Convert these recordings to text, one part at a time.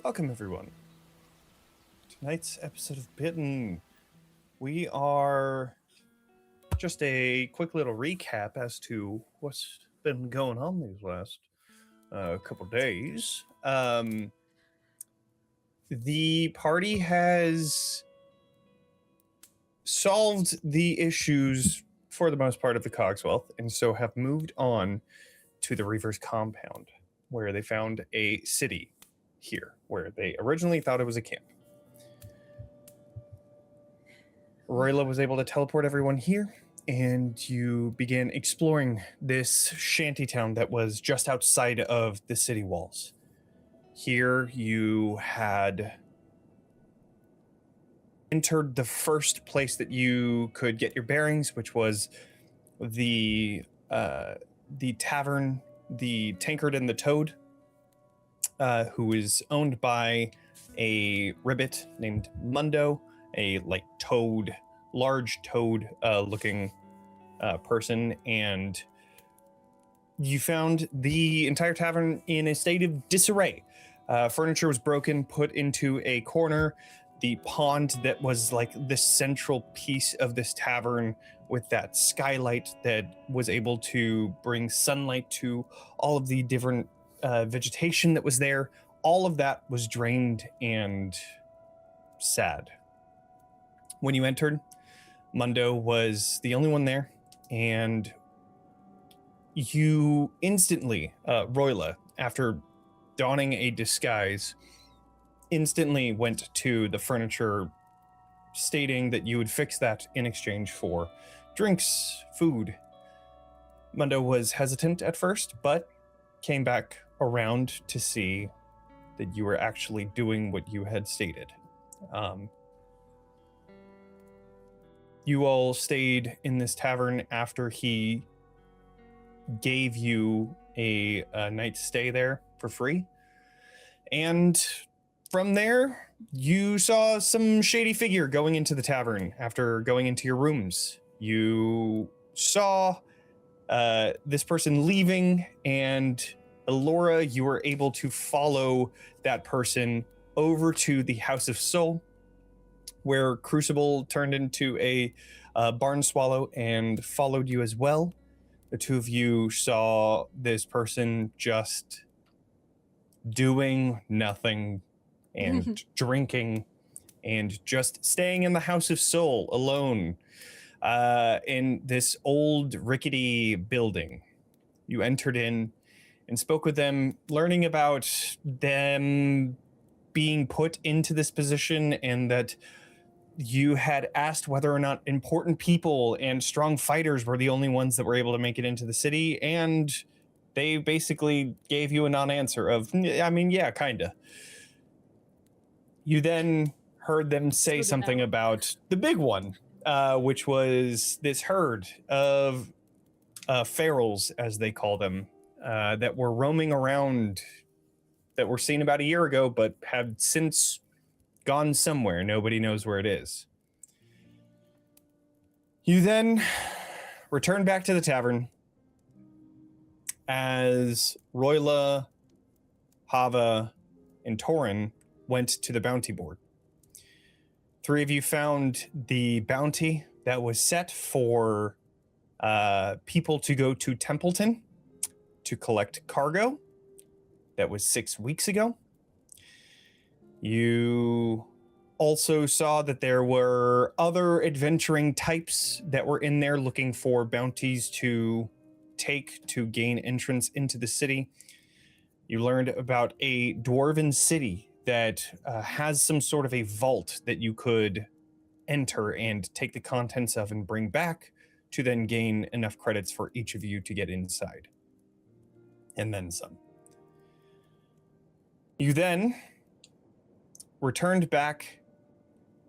Welcome, everyone. Tonight's episode of Bitten, we are just a quick little recap as to what's been going on these last couple days. The party has solved the issues for the most part of the Cogswealth, and so have moved on to the Reaver's compound, where they found a city here, where they originally thought it was a camp. Roila was able to teleport everyone here, and you began exploring this shantytown that was just outside of the city walls. Here you had entered the first place that you could get your bearings, which was the tavern, the Tankard and the Toad, who is owned by a ribbit named Mundo, a large toad looking person, and you found the entire tavern in a state of disarray. Furniture was broken, put into a corner. The pond that was like the central piece of this tavern with that skylight that was able to bring sunlight to all of the different vegetation that was there, all of that was drained and sad. When you entered, Mundo was the only one there, and you instantly, Roila, after donning a disguise, instantly went to the furniture, stating that you would fix that in exchange for drinks, food. Mundo was hesitant at first, but came back around to see that you were actually doing what you had stated. You all stayed in this tavern after he gave you a night's stay there for free. And from there, you saw some shady figure going into the tavern after going into your rooms. You saw this person leaving, and Ilora, you were able to follow that person over to the House of Soul, where Crucible turned into a barn swallow and followed you as well. The two of you saw this person just doing nothing and drinking and just staying in the House of Soul alone in this old rickety building. You entered in and spoke with them, learning about them being put into this position, and that you had asked whether or not important people and strong fighters were the only ones that were able to make it into the city, and they basically gave you a non-answer of, I mean, yeah, kinda. You then heard them say something about the big one, which was this herd of ferals, as they call them, that were roaming around, that were seen about a year ago, but have since gone somewhere. Nobody knows where it is. You then returned back to the tavern as Roila, Hava, and Torin went to the bounty board. Three of you found the bounty that was set for people to go to Templeton to collect cargo. That was 6 weeks ago. You also saw that there were other adventuring types that were in there looking for bounties to take to gain entrance into the city. You learned about a dwarven city that has some sort of a vault that you could enter and take the contents of and bring back to then gain enough credits for each of you to get inside. And then some. You then returned back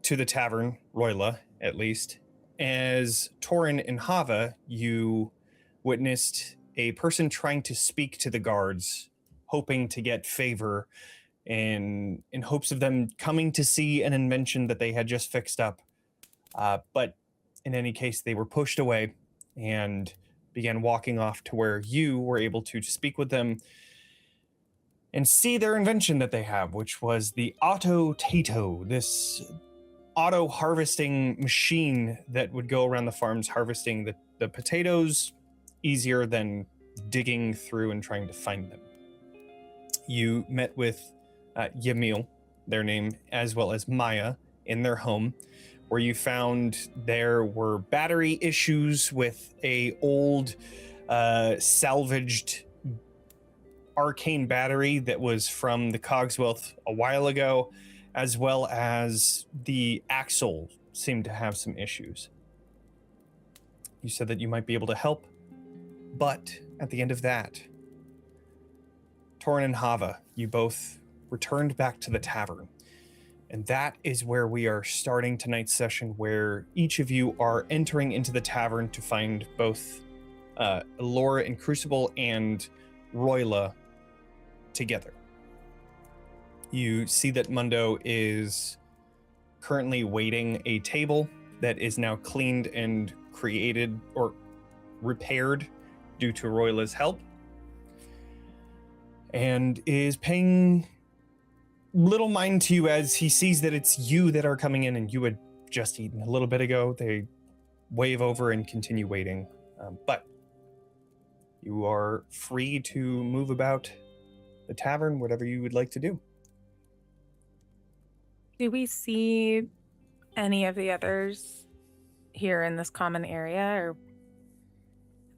to the tavern, Roila, at least. As Torin and Hava, you witnessed a person trying to speak to the guards, hoping to get favor in hopes of them coming to see an invention that they had just fixed up. But in any case, they were pushed away and began walking off to where you were able to speak with them and see their invention that they have, which was the Auto-Tato, this auto harvesting machine that would go around the farms harvesting the potatoes easier than digging through and trying to find them. You met with Yamil, their name, as well as Maya in their home, where you found there were battery issues with a old salvaged arcane battery that was from the Cogsworth a while ago, as well as the axle seemed to have some issues. You said that you might be able to help, but at the end of that, Torin and Hava, you both returned back to the tavern. And that is where we are starting tonight's session, where each of you are entering into the tavern to find both Ilora and Crucible and Roila together. You see that Mundo is currently waiting a table that is now cleaned and created or repaired due to Roila's help, and is paying little mind to you as he sees that it's you that are coming in, and you had just eaten a little bit ago. They wave over and continue waiting, but you are free to move about the tavern, whatever you would like to do. Do we see any of the others here in this common area, or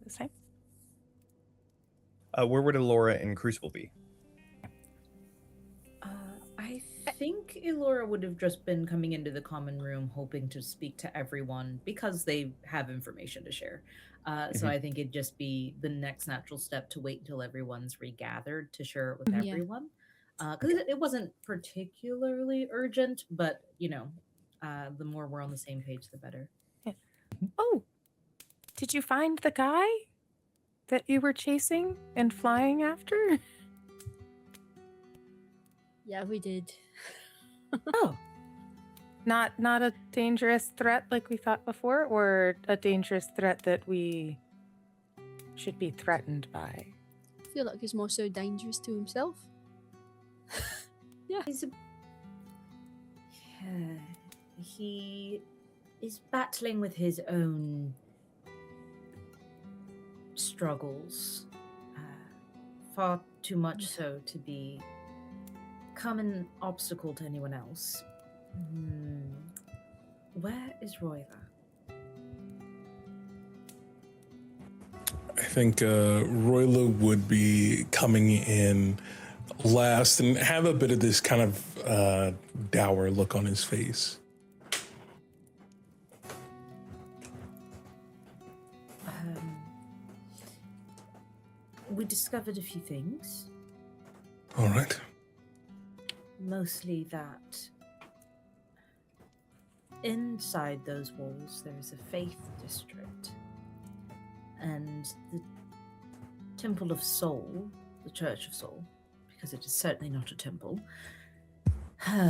the same? Where would Ilora and Crucible be? I think Ilora would have just been coming into the common room hoping to speak to everyone because they have information to share. So I think it'd just be the next natural step to wait until everyone's regathered to share it with everyone. Because it wasn't particularly urgent, but, the more we're on the same page, the better. Yeah. Oh, did you find the guy that you were chasing and flying after? Yeah, we did. Oh. Not a dangerous threat like we thought before, or a dangerous threat that we should be threatened by? I feel like he's more so dangerous to himself. Yeah. He is battling with his own struggles. Far too much so to become an obstacle to anyone else. Where is Roila? I think Roila would be coming in last and have a bit of this kind of dour look on his face. We discovered a few things. All right. Mostly that inside those walls there is a faith district. And the Temple of Soul, the Church of Soul, because it is certainly not a temple,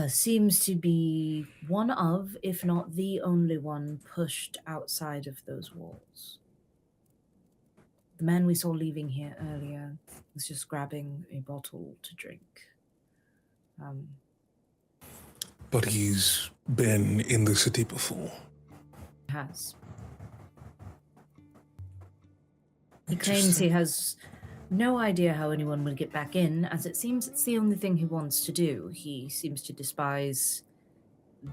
seems to be one of, if not the only one, pushed outside of those walls. The man we saw leaving here earlier was just grabbing a bottle to drink. But he's been in the city before. Has. He claims he has no idea how anyone would get back in, as it seems it's the only thing he wants to do. He seems to despise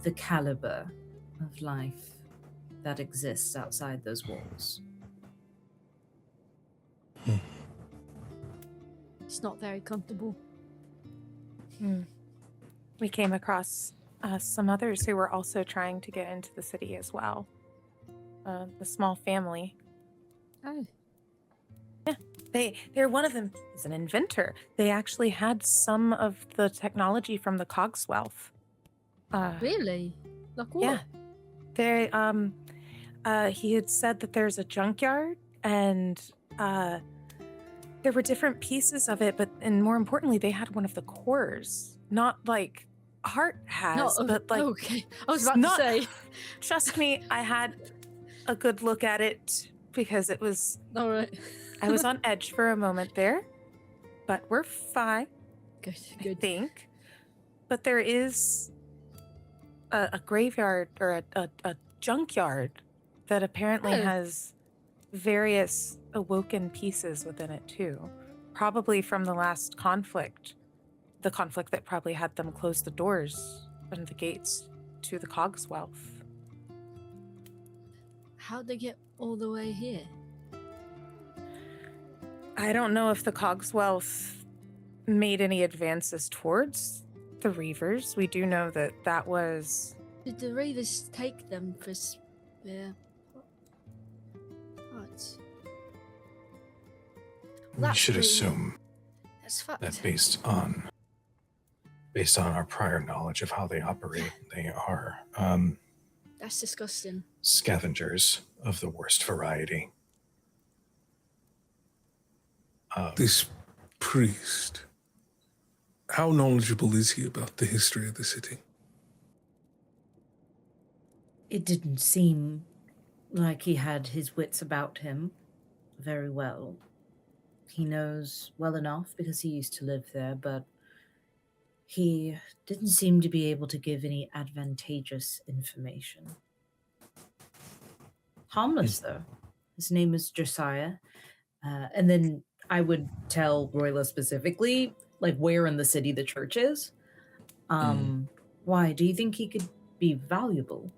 the caliber of life that exists outside those walls. It's not very comfortable. We came across some others who were also trying to get into the city as well. The small family. Oh. Yeah, they're one of them is an inventor. They actually had some of the technology from the Cogsworth. Really? Like what? Yeah. They he had said that there's a junkyard and there were different pieces of it, and more importantly, they had one of the cores. Not like Hart has, but like... Okay, I was about to say. Trust me, I had a good look at it because it was... All right. I was on edge for a moment there, but we're fine. Good, I good. think. But there is a graveyard or a junkyard that apparently Oh. has various awoken pieces within it too. Probably from the last conflict. The conflict that probably had them close the doors and the gates to the Cogswealth. How'd they get all the way here? I don't know if the Cogswealth made any advances towards the Reavers. We do know that that was... Did the Reavers take them for spare parts? We That's should pretty- assume That's fucked. that based on our prior knowledge of how they operate, they are That's disgusting. scavengers of the worst variety. This priest, how knowledgeable is he about the history of the city? It didn't seem like he had his wits about him very well. He knows well enough because he used to live there, but he didn't seem to be able to give any advantageous information. Harmless, though. His name is Josiah. And then I would tell Roila specifically, like, where in the city the church is. Why? Do you think he could be valuable?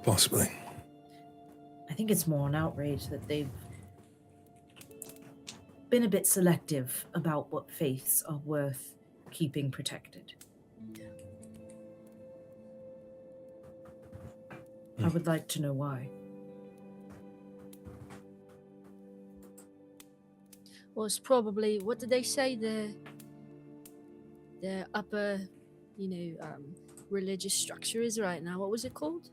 Possibly. I think it's more an outrage that they've been a bit selective about what faiths are worth keeping protected. I would like to know why. Well, it's probably, what did they say? The upper, religious structure is right now. What was it called?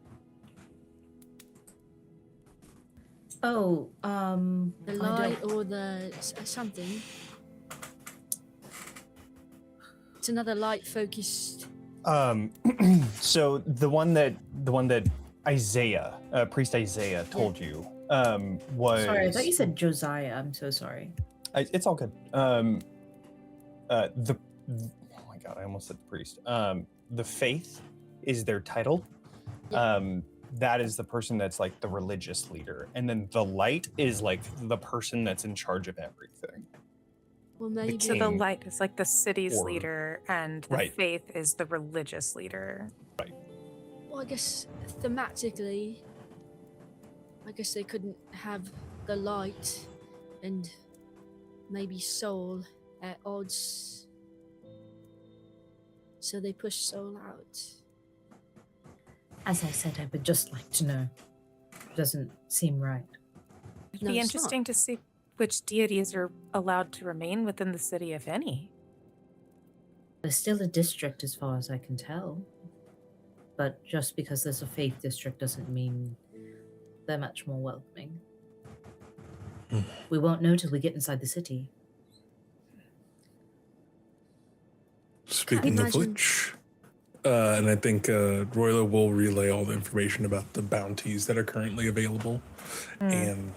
Oh, The I light don't- or the something. It's another light focused. So the one that Isaiah, priest Isaiah, told you was. Sorry, I thought you said Josiah. I'm so sorry. It's all good. Oh my god, I almost said the priest. The faith is their title. That is the person that's like the religious leader, and then the light is like the person that's in charge of everything. Well, maybe. So the king light is like the city's or- leader, and the Right. faith is the religious leader. Well, I guess thematically, I guess they couldn't have the light and maybe soul at odds. So they pushed soul out. As I said, I would just like to know. Doesn't seem right. It'd No, be it's not. interesting to see which deities are allowed to remain within the city, if any. There's still a district as far as I can tell. But just because there's a faith district doesn't mean they're much more welcoming. We won't know till we get inside the city. Speaking of imagine- which, and I think Roila will relay all the information about the bounties that are currently available and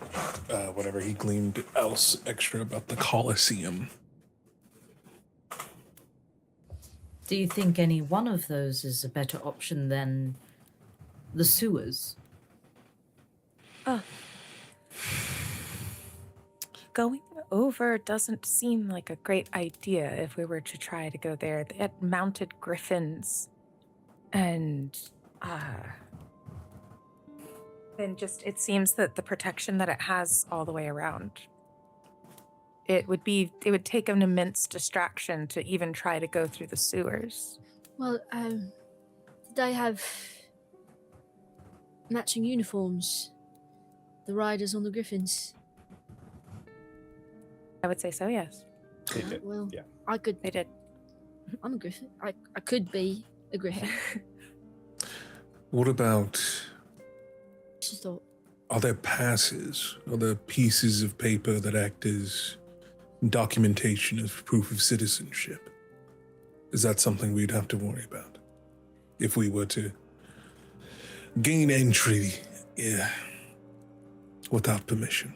whatever he gleaned else extra about the Colosseum. Do you think any one of those is a better option than the sewers? Going over doesn't seem like a great idea if we were to try to go there. They had mounted griffins and then just it seems that the protection that it has all the way around. It would take an immense distraction to even try to go through the sewers. Well, they have matching uniforms. The riders on the griffins. I would say so, yes. They did, Well, yeah. I could. They did. I'm a griffin. I could be a griffin. What about, Just thought. are there passes? Are there pieces of paper that act as documentation of proof of citizenship? Is that something we'd have to worry about if we were to gain entry without permission?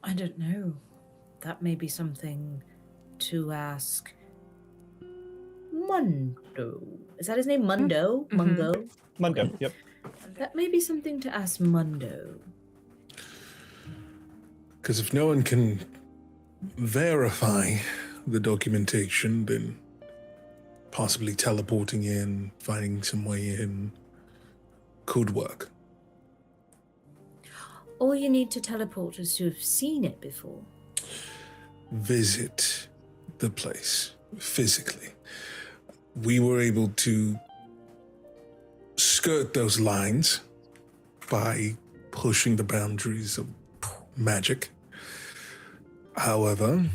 I don't know. That may be something to ask Mundo. Is that his name? Mundo? Mhm. Mungo? Mundo. Okay. Yep. That may be something to ask Mundo. Because if no one can verify the documentation, then possibly teleporting in, finding some way in, could work. All you need to teleport is to have seen it before. Visit the place physically. We were able to skirt those lines by pushing the boundaries of magic. However,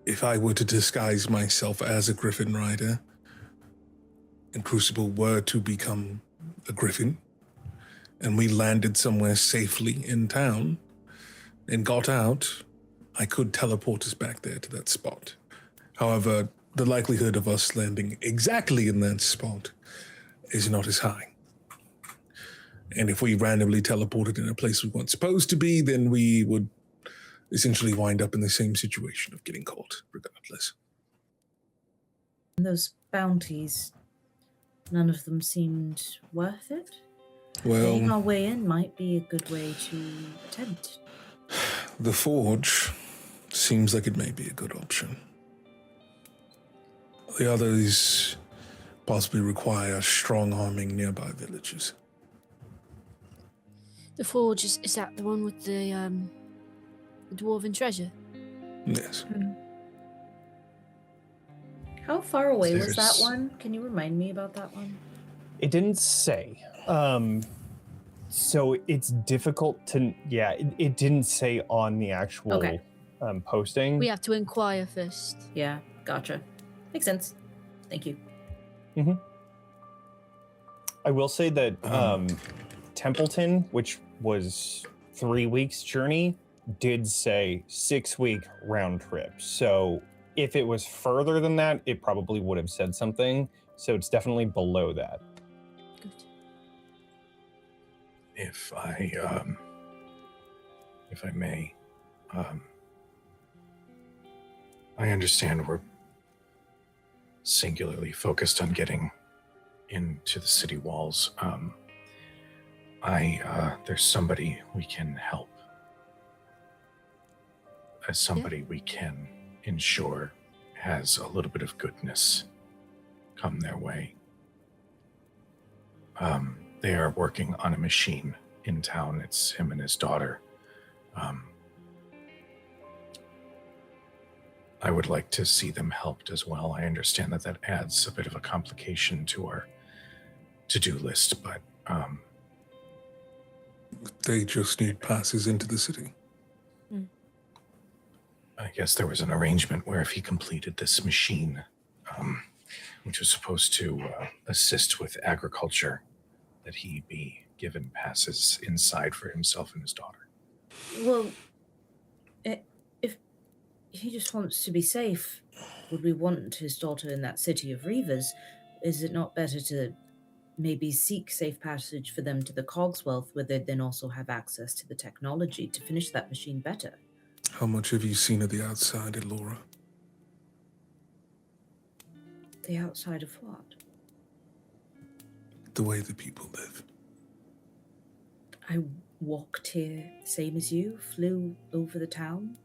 if I were to disguise myself as a Griffin Rider and Crucible were to become a Griffin, and we landed somewhere safely in town and got out, I could teleport us back there to that spot. However, the likelihood of us landing exactly in that spot is not as high. And if we randomly teleported in a place we weren't supposed to be, then we would essentially wind up in the same situation of getting caught, regardless. And those bounties, none of them seemed worth it. Paying Well, our way in might be a good way to attempt. the Forge seems like it may be a good option. The others possibly require strong arming nearby villages. The Forge, is that the one with the dwarven treasure? Yes. How far away was that There's- one? Can you remind me about that one? It didn't say. So it's difficult to. Yeah, it didn't say on the actual Okay. posting. We have to inquire first. Yeah, gotcha. Makes sense. Thank you. I will say that Templeton, which was 3 weeks journey, did say 6-week round trip. So if it was further than that, it probably would have said something. So it's definitely below that. Good. If I may, I understand we're singularly focused on getting into the city walls. There's somebody we can help. As somebody we can ensure has a little bit of goodness come their way. They are working on a machine in town. It's him and his daughter. I would like to see them helped as well. I understand that adds a bit of a complication to our to-do list, but They just need passes into the city. I guess there was an arrangement where if he completed this machine, which was supposed to assist with agriculture, that he be given passes inside for himself and his daughter. Well, if he just wants to be safe, would we want his daughter in that city of Reavers? Is it not better to maybe seek safe passage for them to the Cogswealth, where they'd then also have access to the technology to finish that machine better? How much have you seen of the outside, Ilora? The outside of what? The way the people live. I walked here, same as you, flew over the town.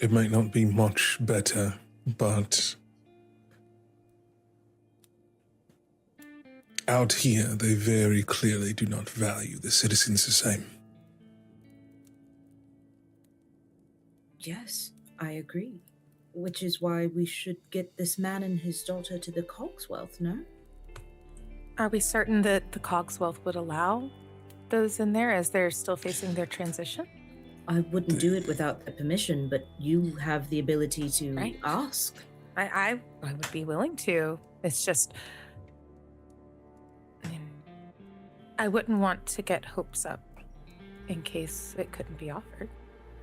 It might not be much better, but out here, they very clearly do not value the citizens the same. Yes, I agree. Which is why we should get this man and his daughter to the Cogswealth, no? Are we certain that the Cogswealth would allow those in there as they're still facing their transition? I wouldn't do it without the permission, but you have the ability to Right. ask. I would be willing to. It's just, I wouldn't want to get hopes up in case it couldn't be offered.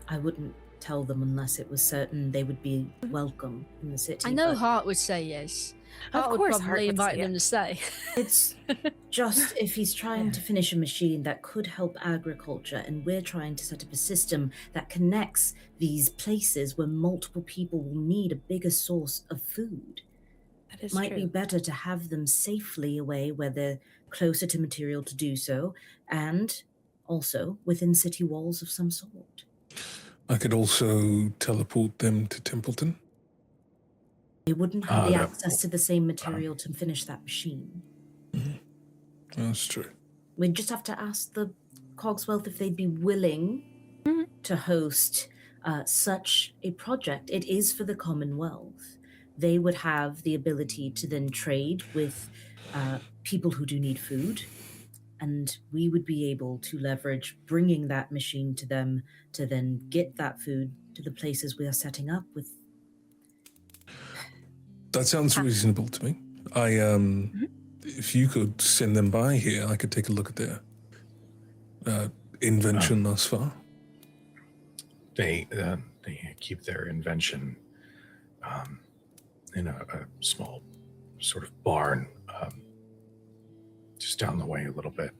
I wouldn't tell them unless it was certain they would be welcome in the city. I know but Hart would say yes. Of Hart would course Hart probably would invite say them to stay. It's just if he's trying to finish a machine that could help agriculture, and we're trying to set up a system that connects these places where multiple people will need a bigger source of food. That is Might true. be better to have them safely away where they're closer to material to do so, and also within city walls of some sort. I could also teleport them to Templeton. They wouldn't have the that- access to the same material to finish that machine. That's true. We'd just have to ask the Cogswell if they'd be willing to host such a project. It is for the Commonwealth. They would have the ability to then trade with people who do need food, and we would be able to leverage bringing that machine to them to then get that food to the places we are setting up with. That sounds reasonable to me. If you could send them by here, I could take a look at their invention thus far. They keep their invention in a small sort of barn just down the way a little bit.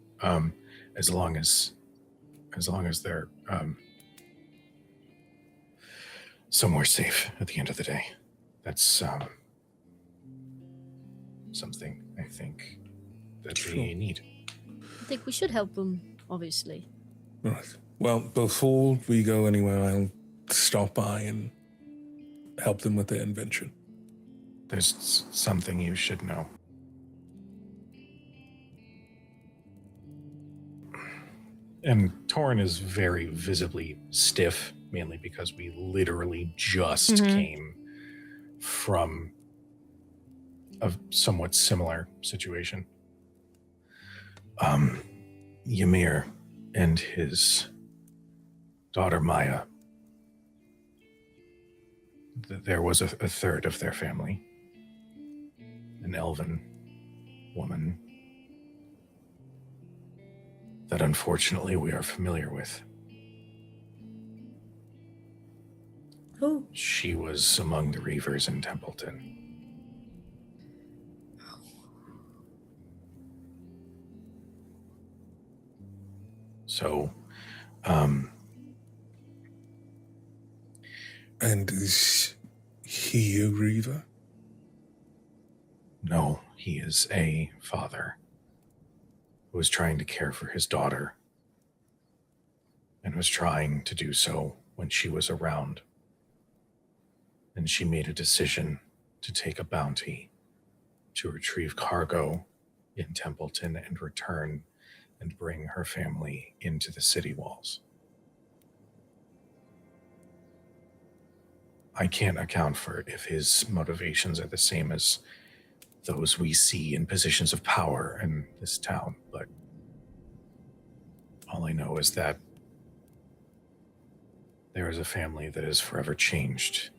As long as they're somewhere safe at the end of the day. That's something I think that they need. I think we should help them, obviously. Right. Well, before we go anywhere, I'll stop by and help them with their invention. There's something you should know. And Torin is very visibly stiff, mainly because we literally just came from a somewhat similar situation. Ymir and his daughter Maya, there was a third of their family, an elven woman that unfortunately we are familiar with. Who? She was among the Reavers in Templeton. So, And is he a Reaver? no, he is a father who was trying to care for his daughter and was trying to do so when she was around. And she made a decision to take a bounty to retrieve cargo in Templeton and return and bring her family into the city walls. I can't account for if his motivations are the same as those we see in positions of power in this town, but all I know is that there is a family that is forever changed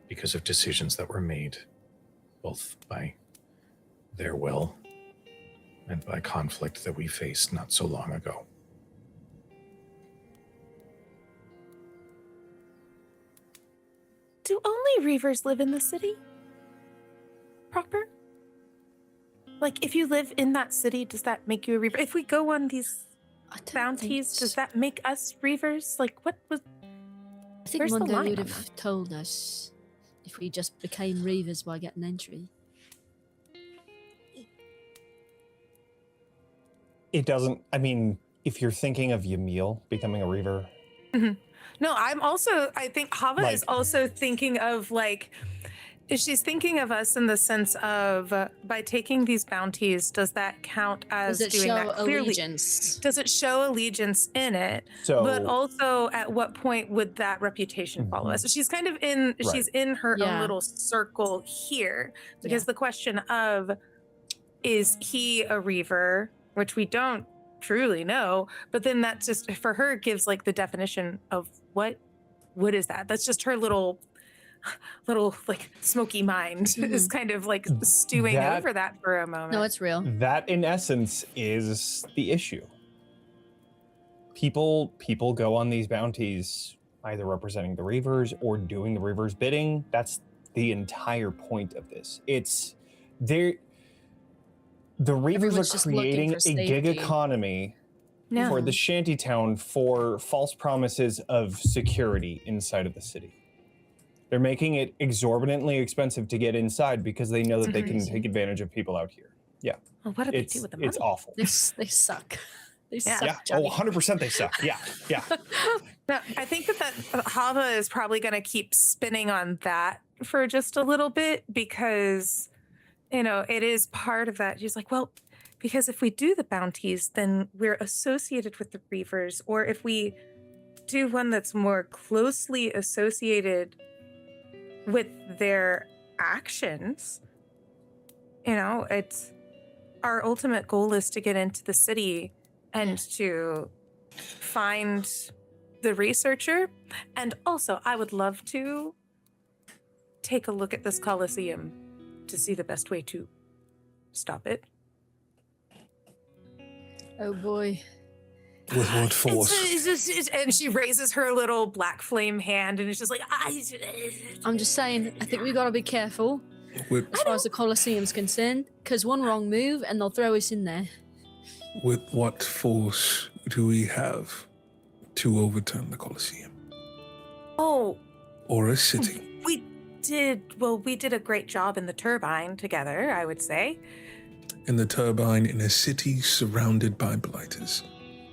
because of decisions that were made, both by their will and by conflict that we faced not so long ago. Do only Reavers live in the city? Proper? Like, if you live in that city, does that make you a Reaver? If we go on these I don't bounties, think does that make us Reavers? Like, what was... I think where's the one day line would on have told us if we just became Reavers by getting entry. It doesn't, I mean, if you're thinking of Ymil becoming a Reaver, No, I think Hava is Like- also thinking of, like, she's thinking of us in the sense of, by taking these bounties, does that count as Does it doing show that clearly? allegiance? Does it show allegiance in it? so But also, at what point would that reputation follow us? So she's kind of in, she's in her own Yeah. little circle here, because the question of, is he a Reaver, which we don't truly know, but then that just, for her, gives like the definition of what is that? That's just her little like smoky mind is kind of like stewing That- over that for a moment. No, it's real. that in essence is the issue. People go on these bounties either representing the Reavers or doing the Reavers' bidding. That's the entire point of this. It's there. The Reavers Everyone's are just looking creating for a gig safety. economy No. for the shantytown for false promises of security inside of the city. They're making it exorbitantly expensive to get inside because they know that they can take advantage of people out here. Yeah. Well, what do they do with the money? It's awful. They suck. They Yeah. suck, Yeah. Johnny. Oh, 100% they suck. Yeah. Yeah. No, I think that Hava is probably going to keep spinning on that for just a little bit because, it is part of that. She's like, well, because if we do the bounties, then we're associated with the Reavers. Or if we do one that's more closely associated with their actions, it's our ultimate goal is to get into the city and to find the researcher. And also, I would love to take a look at this Colosseum to see the best way to stop it. Oh boy. With what force? And she raises her little black flame hand and it's just like, I'm just saying, I think we gotta be careful With, as far as the Colosseum's concerned, because one wrong move and they'll throw us in there. with what force do we have to overturn the Colosseum? oh, Or a city? we did a great job in the turbine together, I would say. In the turbine in a city surrounded by blighters,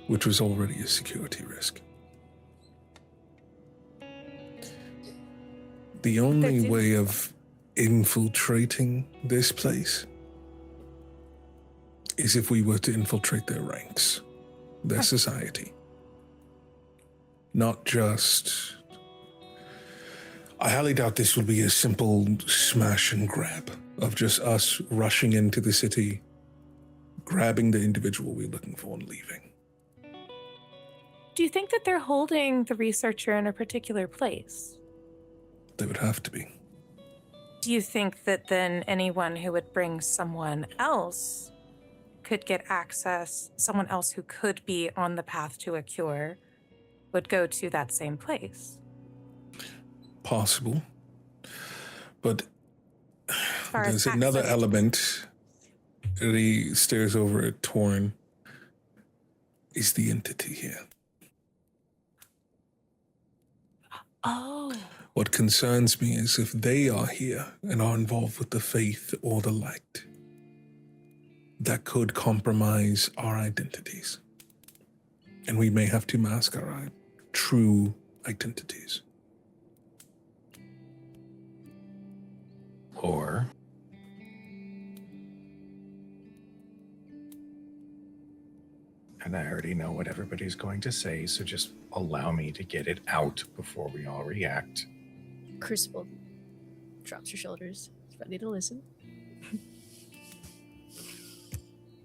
which was already a security risk. The only way of infiltrating this place is if we were to infiltrate their ranks, their society. Not just... I highly doubt this will be a simple smash and grab of just us rushing into the city, grabbing the individual we're looking for and leaving. Do you think that they're holding the researcher in a particular place? They would have to be. Do you think that then anyone who would bring someone else could get access, someone else who could be on the path to a cure, would go to that same place? Possible. But Far as there's another access. element that he stares over at Torin. Is the entity here. Oh. What concerns me is if they are here and are involved with the faith or the light, that could compromise our identities. And we may have to mask our true identities. Or and I already know what everybody's going to say, so just allow me to get it out before we all react. Crucible drops her shoulders, ready to listen.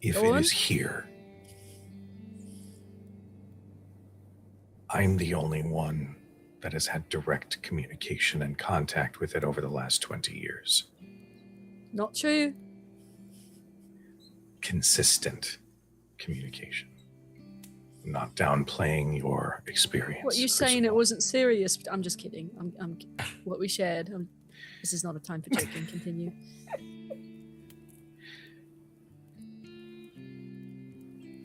If Go it on. is here, I'm the only one that has had direct communication and contact with it over the last 20 years. Not true. Consistent communication. I'm not downplaying your experience. What you saying? It Crucible. wasn't serious. I'm just kidding. I'm what we shared. This is not a time for joking. Continue.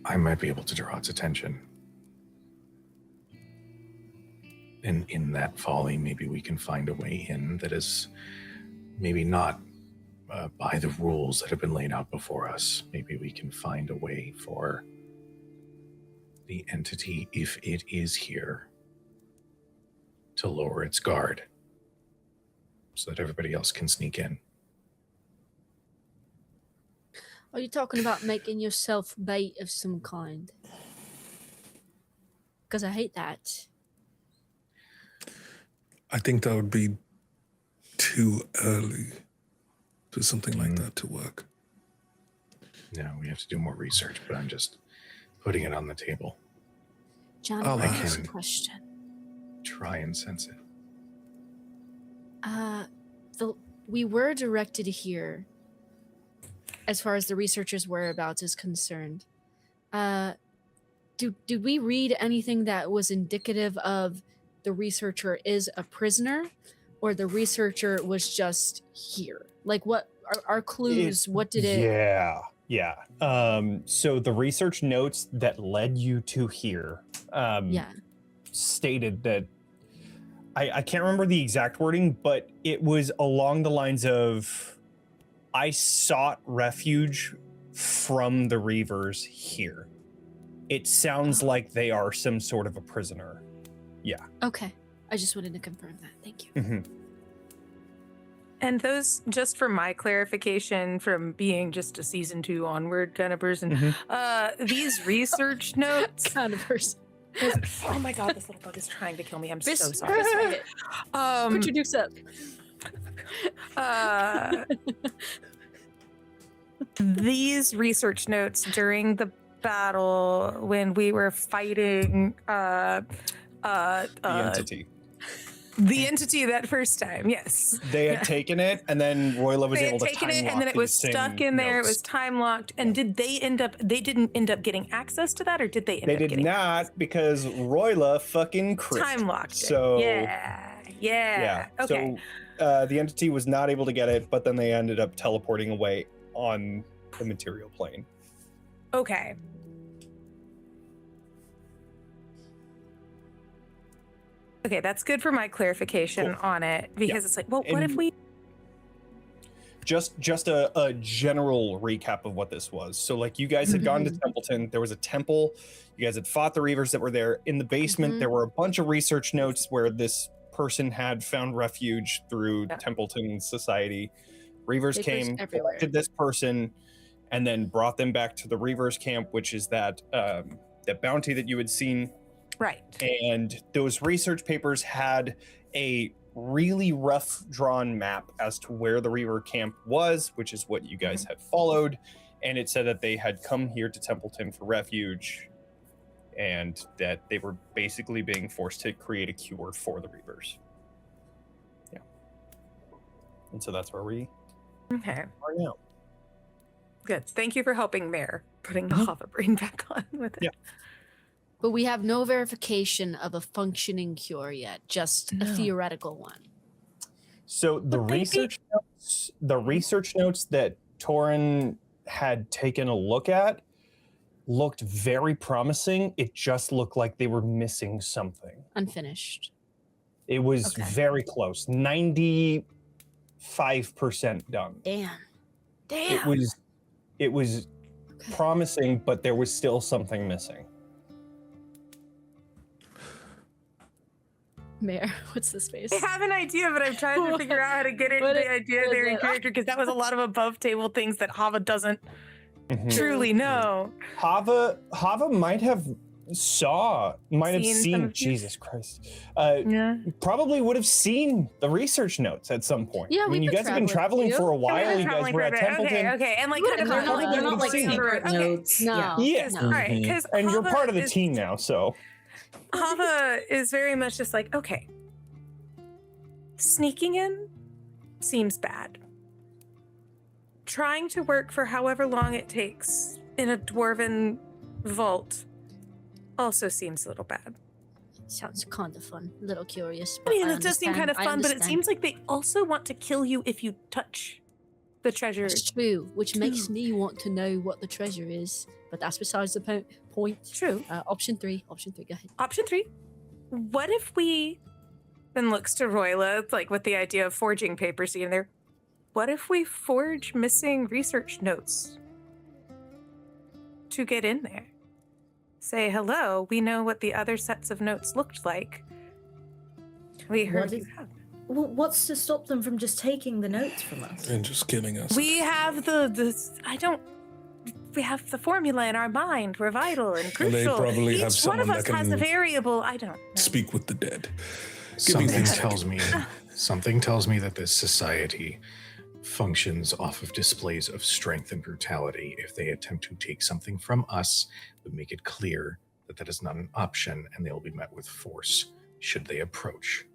I might be able to draw its attention. And in that folly, maybe we can find a way in that is maybe not by the rules that have been laid out before us. Maybe we can find a way for the entity, if it is here, to lower its guard so that everybody else can sneak in. Are you talking about making yourself bait of some kind? Because I hate that. I think that would be too early for something like that to work. No, we have to do more research, but I'm just putting it on the table. Johnny, I'll I have ask. a question. Try and sense it. We were directed here as far as the researcher's whereabouts is concerned. Did we read anything that was indicative of the researcher is a prisoner or the researcher was just here. Like, what are clues? What did it... Yeah. So the research notes that led you to here stated that, I can't remember the exact wording, but it was along the lines of, I sought refuge from the Reavers here. It sounds like they are some sort of a prisoner. Yeah. Okay. I just wanted to confirm that. Thank you. Mm-hmm. And those, just for my clarification from being just a season 2 onward kind of person, these research notes... kind of person. Oh my god, this little bug is trying to kill me. I'm so sorry. Put your dukes up. These research notes during the battle when we were fighting The entity. The entity that first time, yes. They had taken it, and then Roila was able to time lock and then it was these same stuck in there. It notes. was time locked. And did they end up? They didn't end up getting access to that, or did they? They did not, because Roila fucking crit. Time locked. So yeah. Okay. So the entity was not able to get it, but then they ended up teleporting away on the material plane. Okay. Okay, that's good for my clarification on it, because it's like, well, what if we... Just a general recap of what this was. So, like, you guys had gone to Templeton. There was a temple. You guys had fought the Reavers that were there. In the basement, there were a bunch of research notes where this person had found refuge through Templeton Society. Reavers came, collected this person, and then brought them back to the Reavers camp, which is that bounty that you had seen. Right. And those research papers had a really rough drawn map as to where the Reaver camp was, which is what you guys had followed. And it said that they had come here to Templeton for refuge, and that they were basically being forced to create a cure for the Reavers. Yeah. And so that's where we are now. Good. Thank you for helping there, putting the Hava brain back on with it. Yeah. But we have no verification of a functioning cure yet, just a theoretical one. So the research notes that Torin had taken a look at looked very promising. It just looked like they were missing something. Unfinished. It was very close. 95% done. Damn. It was promising, but there was still something missing. Mayor, what's the space? I have an idea, but I'm trying to figure out how to get into the idea there in character, because that was a lot of above table things that Hava doesn't truly know. Hava might have seen Jesus Christ. Probably would have seen the research notes at some point. Yeah, I mean, you guys have been traveling for a while. You guys were at Templeton. Okay, and like they're not like secret notes. No. Yes. All right, because And you're part of the team now, so. Hava is very much just like, okay, sneaking in seems bad. Trying to work for however long it takes in a dwarven vault also seems a little bad. Sounds kind of fun, a little curious. I mean, it does seem kind of fun, but it seems like they also want to kill you if you touch the treasure. That's true, which makes me want to know what the treasure is, but that's besides the point. True. Option 3, go ahead. Option 3, what if we, then looks to Roila, like with the idea of forging papers in there, what if we forge missing research notes to get in there? Say, hello, we know what the other sets of notes looked like. We heard you have. Well, what's to stop them from just taking the notes from us? And just killing us. We have we have the formula in our mind. We're vital and crucial. They probably Each have one of someone us that has a can variable. I don't know. speak with the dead. Something tells me that this society functions off of displays of strength and brutality. If they attempt to take something from us, we make it clear that that is not an option, and they will be met with force should they approach.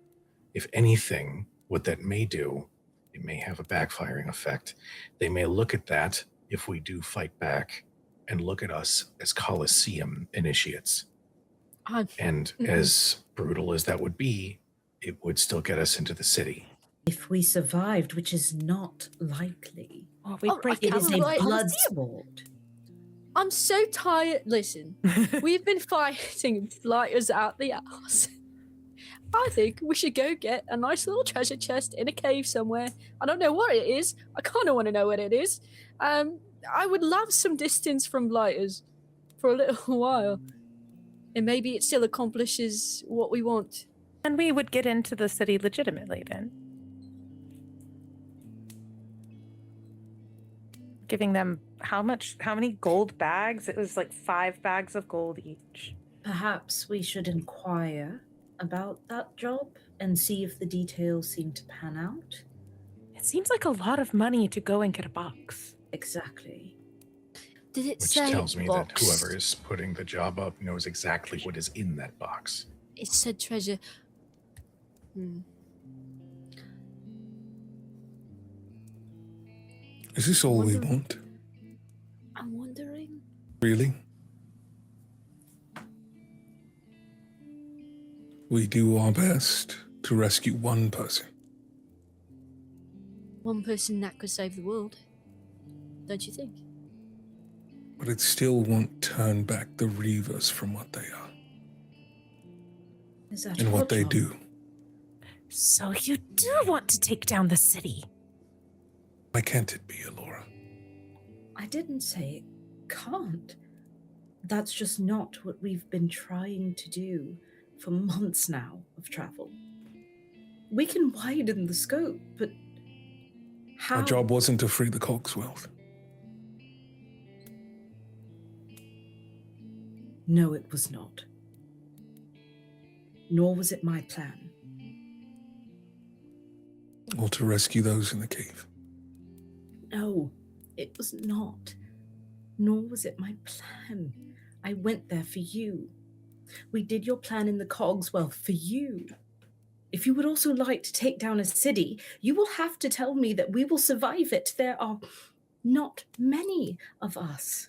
If anything, what that may do, it may have a backfiring effect. They may look at that if we do fight back and look at us as Colosseum initiates. And as brutal as that would be, it would still get us into the city. If we survived, which is not likely, Well, we Oh, I break it think is we're a right. blood sport. I'm so tired. Listen, we've been fighting blighters out the ass. I think we should go get a nice little treasure chest in a cave somewhere. I don't know what it is. I kind of want to know what it is. I would love some distance from blighters for a little while. And maybe it still accomplishes what we want. And we would get into the city legitimately then. Giving them how many gold bags? It was like 5 bags of gold each. Perhaps we should inquire about that job and see if the details seem to pan out. It seems like a lot of money to go and get a box. Exactly. Did it Which say tells me box? that whoever is putting the job up knows exactly what is in that box. It said treasure. Is this all we want? I'm wondering. Really? We do our best to rescue one person. One person that could save the world. Don't you think? But it still won't turn back the Reavers from what they are Is that and your what they job? do. So you do want to take down the city? Why can't it be, Ilora? I didn't say it can't. That's just not what we've been trying to do for months now of travel. We can widen the scope, but how? Our job wasn't to free the Cogswealth. No, it was not. Nor was it my plan. Or to rescue those in the cave. No, it was not. Nor was it my plan. I went there for you. We did your plan in the Cogswell for you. If you would also like to take down a city, you will have to tell me that we will survive it. There are not many of us.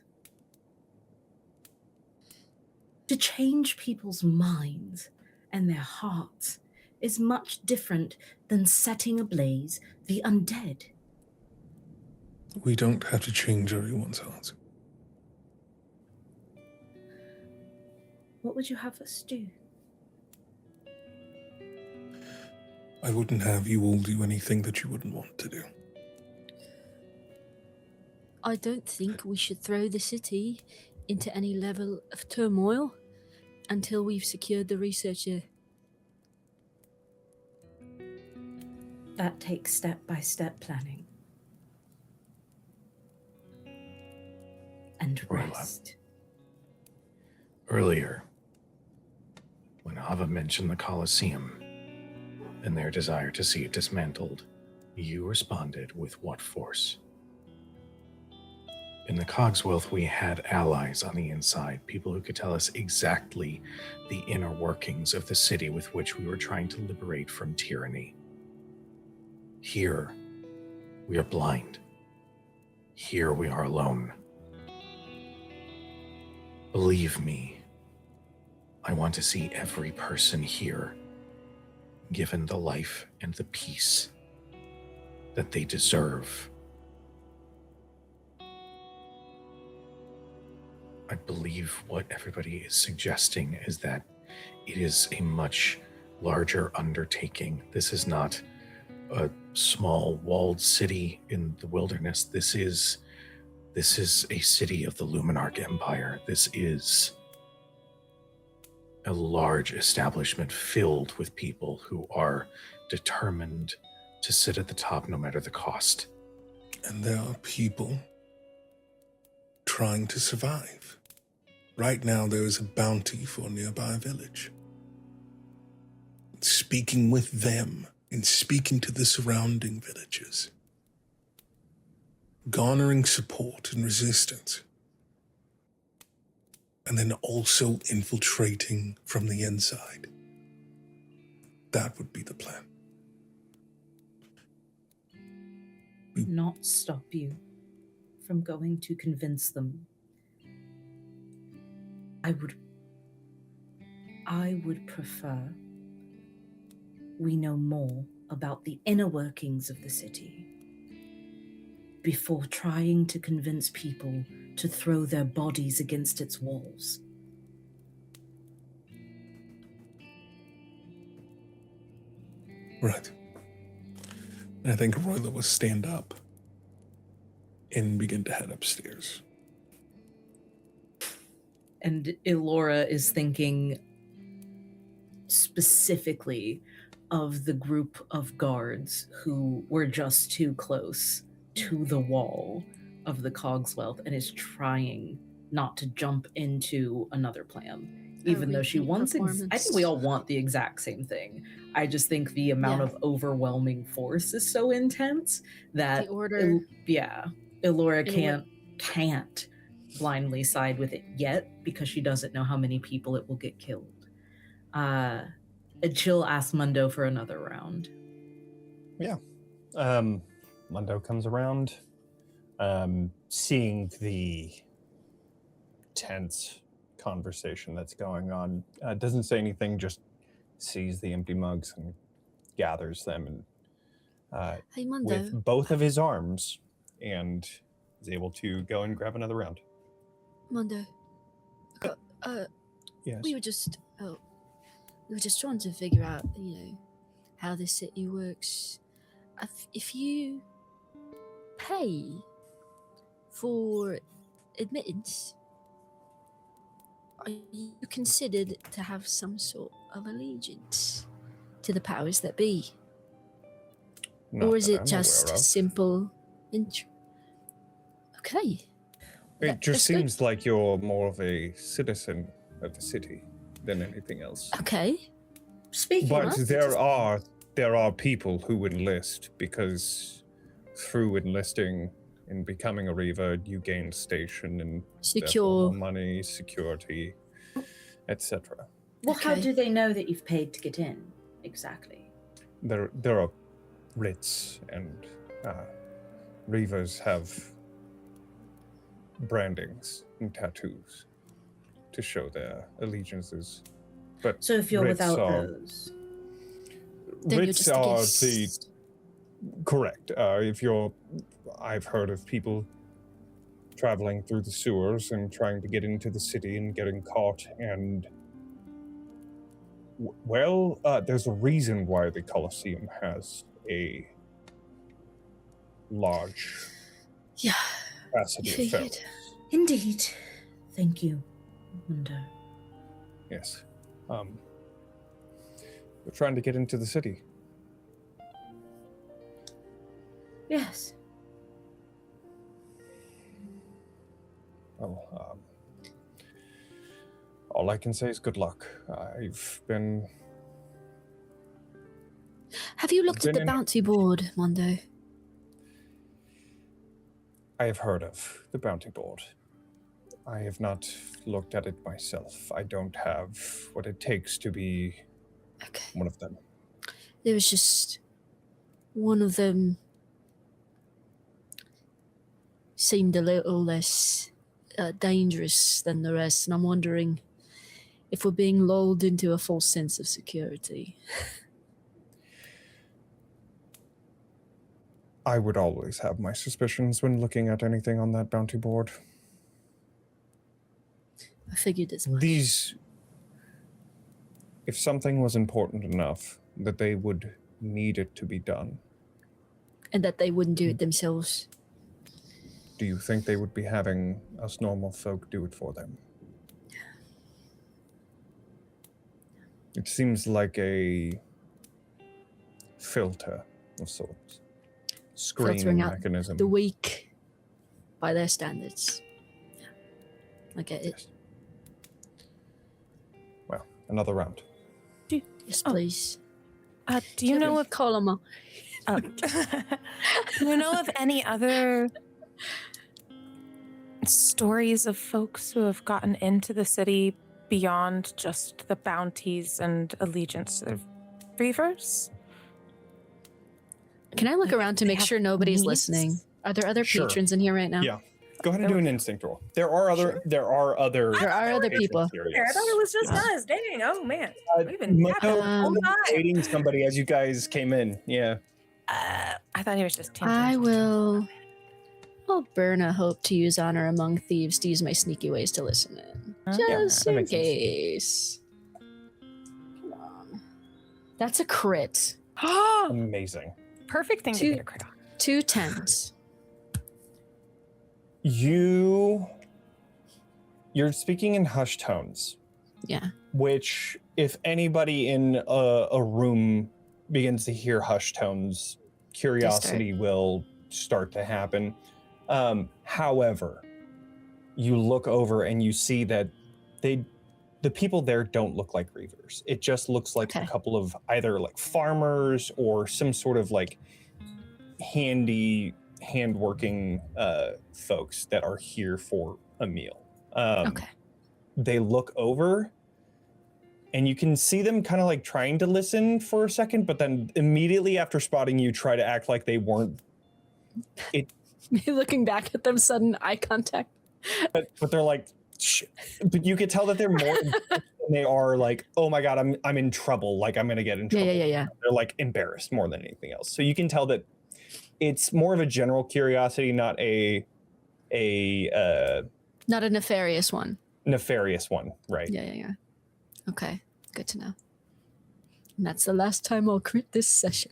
To change people's minds and their hearts is much different than setting ablaze the undead. We don't have to change everyone's hearts. What would you have us do? I wouldn't have you all do anything that you wouldn't want to do. I don't think we should throw the city into any level of turmoil until we've secured the researcher. That takes step-by-step planning. And Roila. rest. Earlier, when Hava mentioned the Colosseum and their desire to see it dismantled, you responded with what force? In the Cogswealth, we had allies on the inside, people who could tell us exactly the inner workings of the city with which we were trying to liberate from tyranny. Here, we are blind. Here we are alone. Believe me, I want to see every person here given the life and the peace that they deserve. I believe what everybody is suggesting is that it is a much larger undertaking. This is not a small walled city in the wilderness. This is a city of the Luminarch Empire. This is a large establishment filled with people who are determined to sit at the top no matter the cost. And there are people trying to survive. Right now, there is a bounty for a nearby village. Speaking with them and speaking to the surrounding villages. Garnering support and resistance. And then also infiltrating from the inside. That would be the plan. Not stop you from going to convince them. I would I would prefer we know more about the inner workings of the city before trying to convince people to throw their bodies against its walls. Right. And I think Roila will stand up and begin to head upstairs. And Ilora is thinking specifically of the group of guards who were just too close to the wall of the Cogswealth and is trying not to jump into another plan, even though she repeat wants I performance. think we all want the exact same thing. I just think the amount of overwhelming force is so intense that The order. Ilora can't blindly side with it yet because she doesn't know how many people it will get killed. And she'll ask Mundo for another round. Mundo comes around, seeing the tense conversation that's going on. Doesn't say anything, just sees the empty mugs and gathers them and Hey, Mundo. with both of his arms and is able to go and grab another round. Mundo. Yes. We were just trying to figure out, how this city works. If you pay for admittance, are you considered to have some sort of allegiance to the powers that be? Not Or is that it I'm just aware of. simple Okay. It just That's good. seems like you're more of a citizen of the city than anything else. Okay. Speaking But of, there are people who enlist because through enlisting and becoming a Reaver, you gain station and therefore Secure. more money, security, etc. well, how Okay. do they know that you've paid to get in? Exactly. There are writs, and Reavers have brandings and tattoos to show their allegiances. But So if you're writs without are, those, Then you're writs just a are guest. the correct. I've heard of people traveling through the sewers and trying to get into the city and getting caught. And there's a reason why the Colosseum has a large Yeah. capacity of Figured. fellows. indeed. Thank you, Mundo. Yes. We're trying to get into the city. Yes. Well, all I can say is good luck. Have you looked at the been in- bounty board, Mondo? I have heard of the bounty board. I have not looked at it myself. I don't have what it takes to be Okay. one of them. There was just one of them seemed a little less dangerous than the rest, and I'm wondering if we're being lulled into a false sense of security. I would always have my suspicions when looking at anything on that bounty board. I figured as much. If something was important enough that they would need it to be done, And that they wouldn't do it themselves. do you think they would be having us normal folk do it for them? It seems like a filter of sorts. Filtering Screening out mechanism. the weak by their standards. Yeah. I get it. Yes. Well, another round. Yes, Oh. please. Do you know of Column? do you know of any other stories of folks who have gotten into the city beyond just the bounties and allegiance to the Reavers? Can I look Like, around to they make have sure nobody's needs? listening? Are there other Sure. patrons in here right now? Yeah. Go ahead and do an instinct roll. There are other people. I thought it was just us. Dang. Oh man. We've been Meadow tapping the whole was time. dating somebody as you guys came in. Yeah. I thought he was just I'll burn a hope to use honor among thieves to use my sneaky ways to listen in. Just that in makes sense. case. Come on. That's a crit. Amazing. Perfect thing to get a crit on. 2 10s. You're speaking in hushed tones. Yeah. Which, if anybody in a room begins to hear hushed tones, curiosity will start to happen. However, you look over and you see that the people there don't look like Reavers. It just looks like a couple of either like farmers or some sort of like hand-working folks that are here for a meal. They look over and you can see them kind of like trying to listen for a second, but then immediately after spotting you try to act like they weren't. Looking back at them, sudden eye contact. But they're like, shit. But you could tell that they're more than they are like, oh my God, I'm in trouble. Like I'm gonna get in trouble. Yeah. They're like embarrassed more than anything else. So you can tell that it's more of a general curiosity, not a not a nefarious one. Nefarious one, right? Yeah. Okay, good to know. And that's the last time I'll crit this session.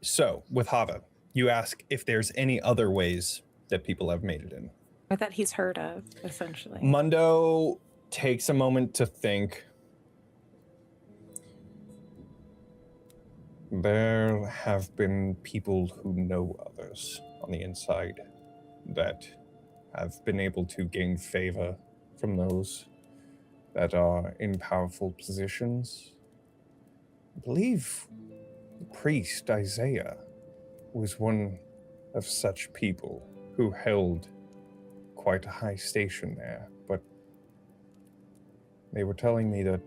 So with Hava, you ask if there's any other ways that people have made it in. Or that he's heard of, essentially. Mundo takes a moment to think. There have been people who know others on the inside that have been able to gain favor from those that are in powerful positions. I believe the priest Isaiah was one of such people who held quite a high station there, but they were telling me that,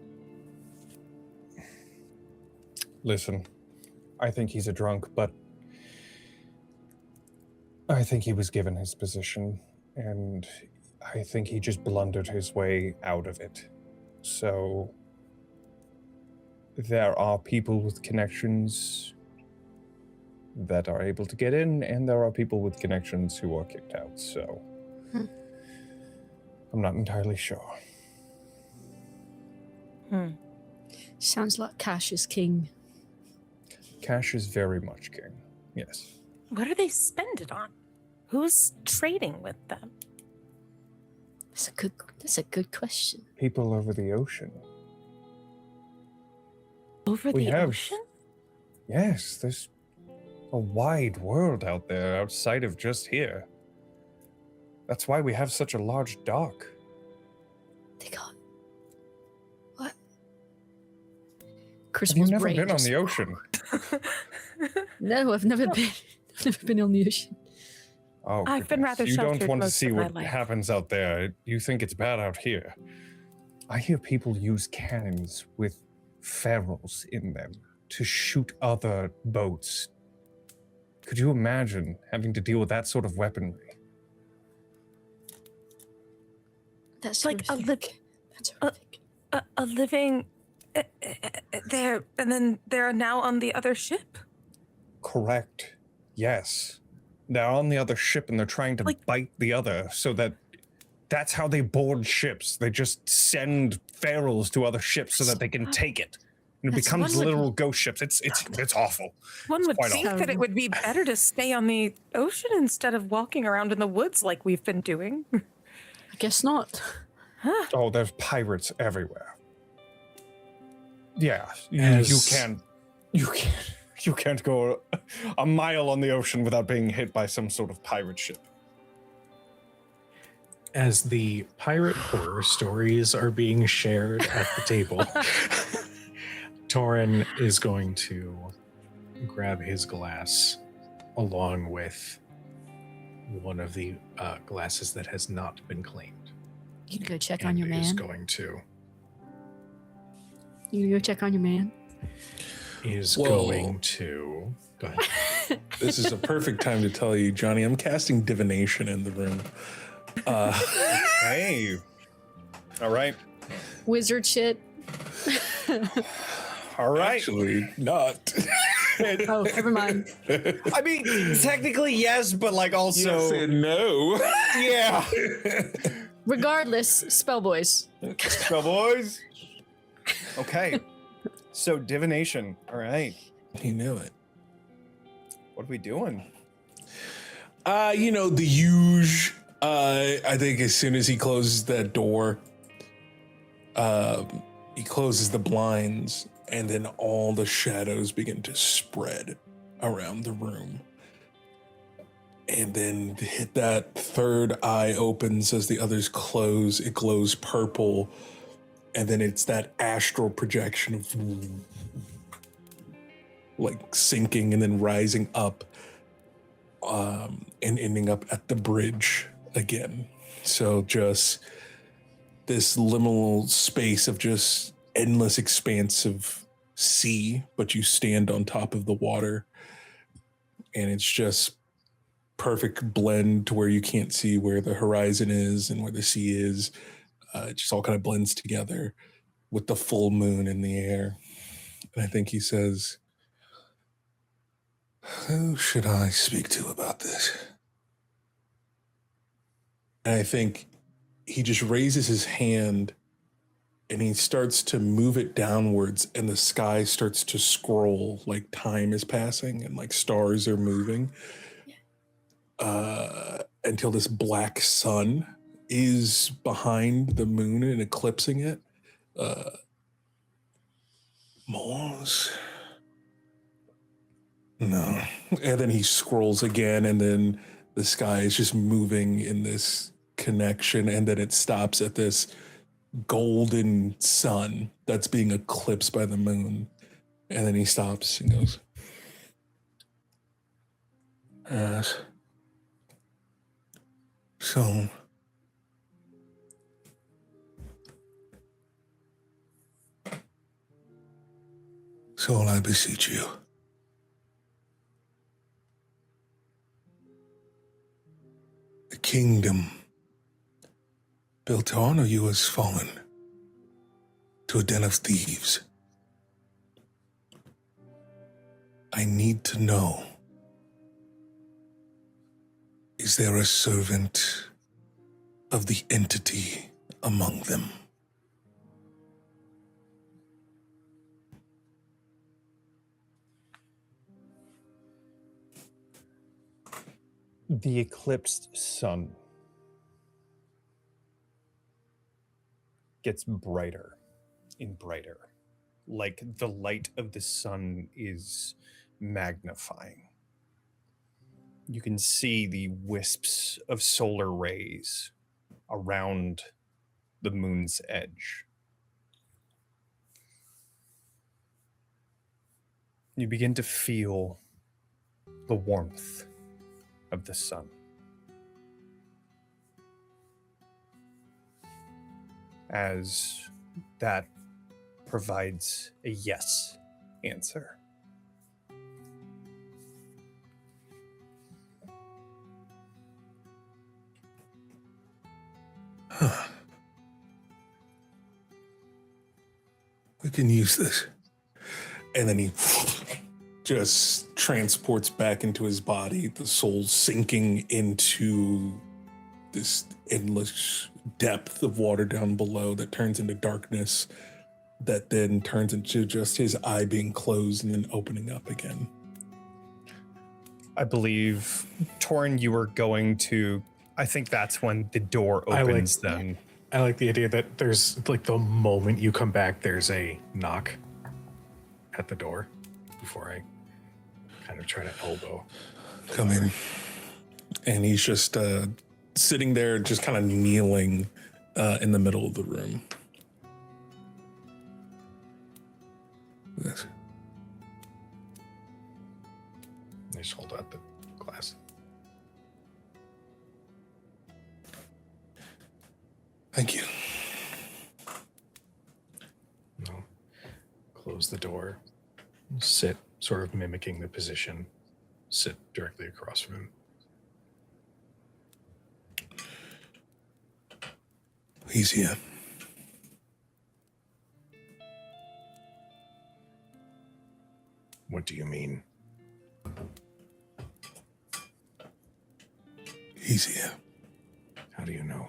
listen, I think he's a drunk, but I think he was given his position, and I think he just blundered his way out of it. So there are people with connections that are able to get in, and there are people with connections who are kicked out, so I'm not entirely sure. Sounds like cash is king. Cash is very much king, yes. What do they spend it on? Who's trading with them? That's a good question. People over the ocean. Over the ocean? Yes, there's a wide world out there outside of just here. That's why we have such a large dock. They got what? Have Crucible's you never brain been on just- the ocean? No, I've never been. I've never been on the ocean. Oh, I've been goodness. rather You don't sheltered want to most see of my what life. happens out there. You think it's bad out here. I hear people use cannons with ferrules in them to shoot other boats. Could you imagine having to deal with that sort of weaponry? That's Like a horrific. That's horrific. A living there, and then they're now on the other ship. Correct. Yes. They're on the other ship and they're trying to bite the other so that's how they board ships. They just send ferals to other ships so that they can take it. And it That's becomes one would- literal ghost ships. It's awful. One would quite think awful. that it would be better to stay on the ocean instead of walking around in the woods like we've been doing. I guess not. Oh, there's pirates everywhere. Yeah, you can't go a mile on the ocean without being hit by some sort of pirate ship. As the pirate horror stories are being shared at the table, Torin is going to grab his glass along with one of the glasses that has not been claimed. You can go check and on your is man. going to. You can go check on your man. is Whoa. going to... Go ahead. This is a perfect time to tell you, Johnny, I'm casting divination in the room. Hey. All right. Wizard shit. All right. Actually, not. Oh, never mind. I mean, technically yes, but like also Yes and no. yeah. Regardless, spell boys. So boys. Okay. So divination. All right. He knew it. What are we doing? The huge. I think as soon as he closes that door, he closes the blinds, and then all the shadows begin to spread around the room. And then that third eye opens as the others close. It glows purple, and then it's that astral projection of like sinking and then rising up, and ending up at the bridge again. So just this liminal space of just endless expanse of sea, but you stand on top of the water, and it's just perfect blend to where you can't see where the horizon is and where the sea is. It just all kind of blends together with the full moon in the air. And I think he says, "Who should I speak to about this?" And I think he just raises his hand and he starts to move it downwards, and the sky starts to scroll like time is passing and like stars are moving, until this black sun is behind the moon and eclipsing it. Moors? No. And then he scrolls again, and then the sky is just moving in this connection, and then it stops at this golden sun that's being eclipsed by the moon. And then he stops and goes, "Yes. So, I beseech you, the kingdom built to honor you has fallen to a den of thieves. I need to know, is there a servant of the entity among them?" The eclipsed sun gets brighter and brighter, like the light of the sun is magnifying. You can see the wisps of solar rays around the moon's edge. You begin to feel the warmth of the sun. As that provides a yes answer. Huh. We can use this. And then he just transports back into his body, the soul sinking into this endless depth of water down below that turns into darkness, that then turns into just his eye being closed and then opening up again. I believe, Torin, you were going to, I think that's when the door opens then. I like the idea that there's like the moment you come back, there's a knock at the door before I kind of try to elbow. Come in. And he's just sitting there, just kind of kneeling in the middle of the room. Yes. I just hold out the glass. Thank you. No. Close the door. sit, sort of mimicking the position, sit directly across from him. He's here. What do you mean? He's here. How do you know?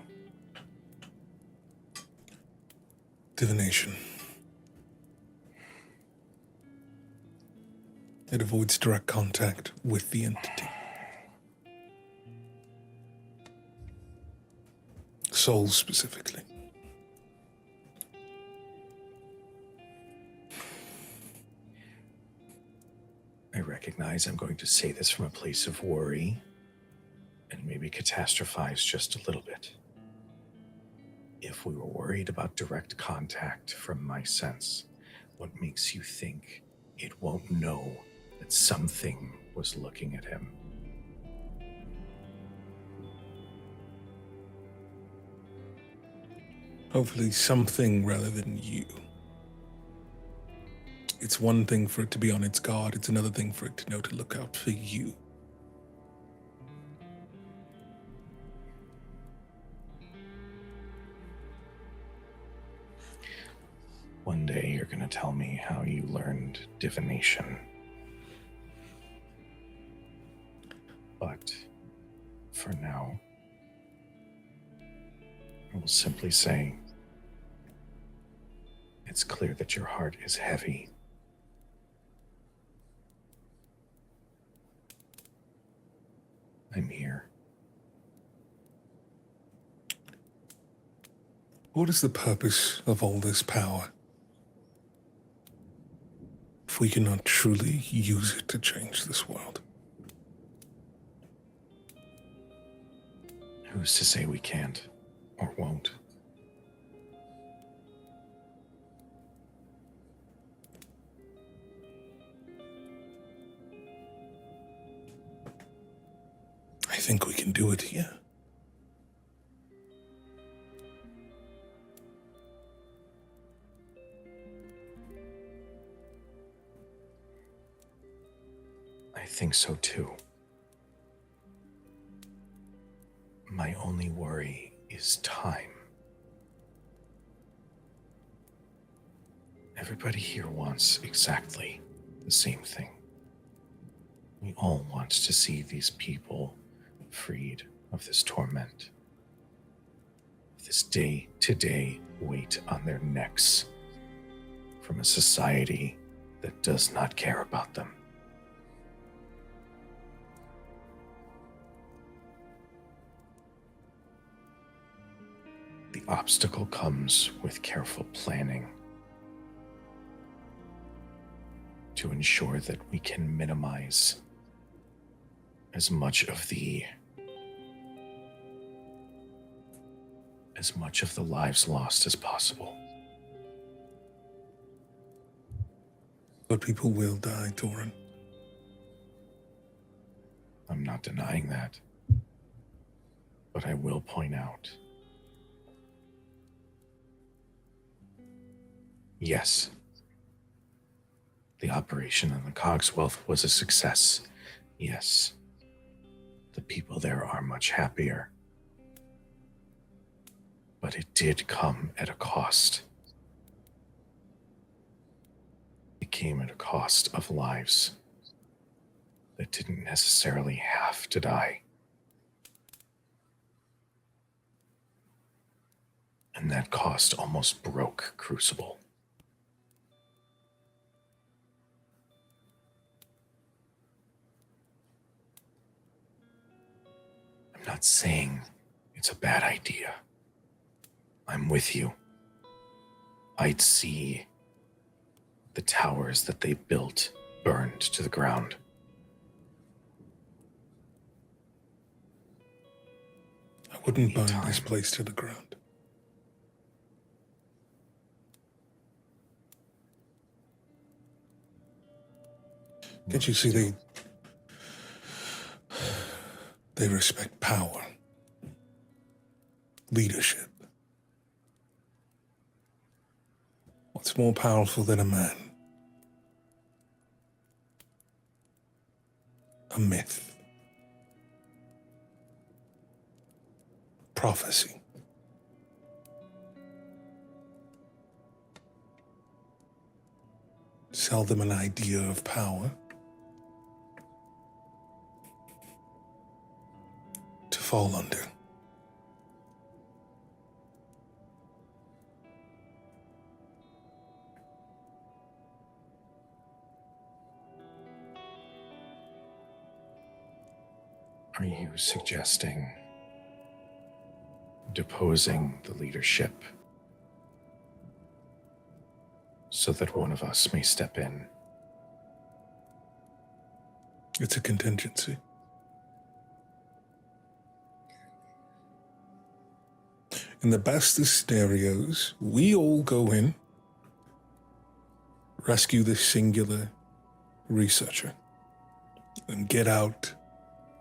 Divination. It avoids direct contact with the entity. Souls specifically. I recognize I'm going to say this from a place of worry and maybe catastrophize just a little bit. If we were worried about direct contact from my sense, what makes you think it won't know that something was looking at him? Hopefully something rather than you. It's one thing for it to be on its guard, it's another thing for it to know to look out for you. One day you're going to tell me how you learned divination. But for now, I will simply say it's clear that your heart is heavy. I'm here. What is the purpose of all this power? If we cannot truly use it to change this world. Who's to say we can't or won't? I think we can do it here. I think so too. My only worry is time. Everybody here wants exactly the same thing. We all want to see these people freed of this torment, this day-to-day weight on their necks from a society that does not care about them. The obstacle comes with careful planning to ensure that we can minimize as much of the lives lost as possible. But people will die, Torin. I'm not denying that. But I will point out, yes, the operation on the Cogswell was a success. Yes, the people there are much happier. But it did come at a cost. It came at a cost of lives that didn't necessarily have to die. And that cost almost broke Crucible. I'm not saying it's a bad idea. I'm with you. I'd see the towers that they built burned to the ground. I wouldn't burn Anytime. this place to the ground. Can't you see they respect power, leadership. What's more powerful than a man? a myth, prophecy. Sell them an idea of power to fall under. Are you suggesting deposing the leadership so that one of us may step in? It's a contingency. In the best of scenarios, we all go in, rescue this singular researcher, and get out.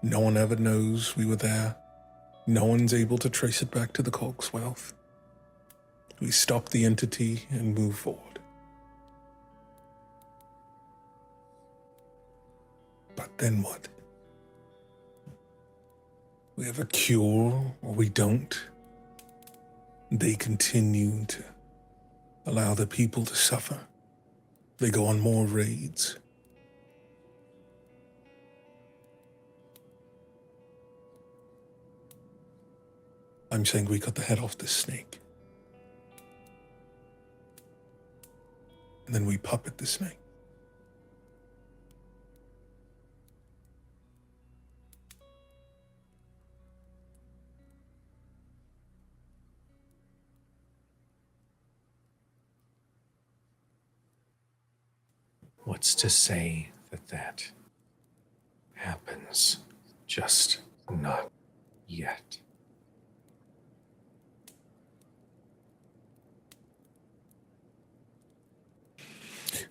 No one ever knows we were there. No one's able to trace it back to the Cogswealth. We stop the entity and move forward. But then what? We have a cure, or we don't. They continue to allow the people to suffer. They go on more raids. I'm saying we cut the head off this snake. And then we puppet the snake. What's to say that that happens? Just not yet.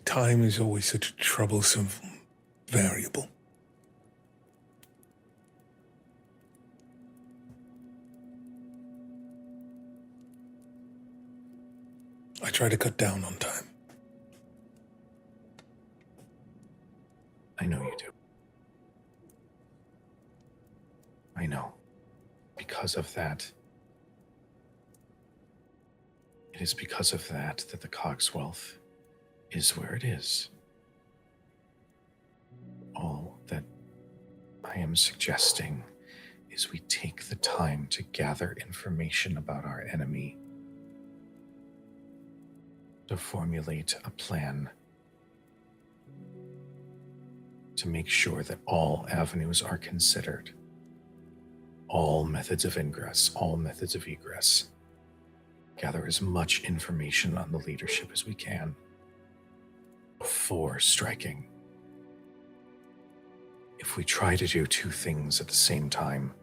Time is always such a troublesome variable. I try to cut down on time. I know you do. I know. Because of that, it is because of that that the Cogswealth is where it is. All that I am suggesting is we take the time to gather information about our enemy, to formulate a plan to make sure that all avenues are considered, all methods of ingress, all methods of egress. Gather as much information on the leadership as we can before striking. If we try to do two things at the same time,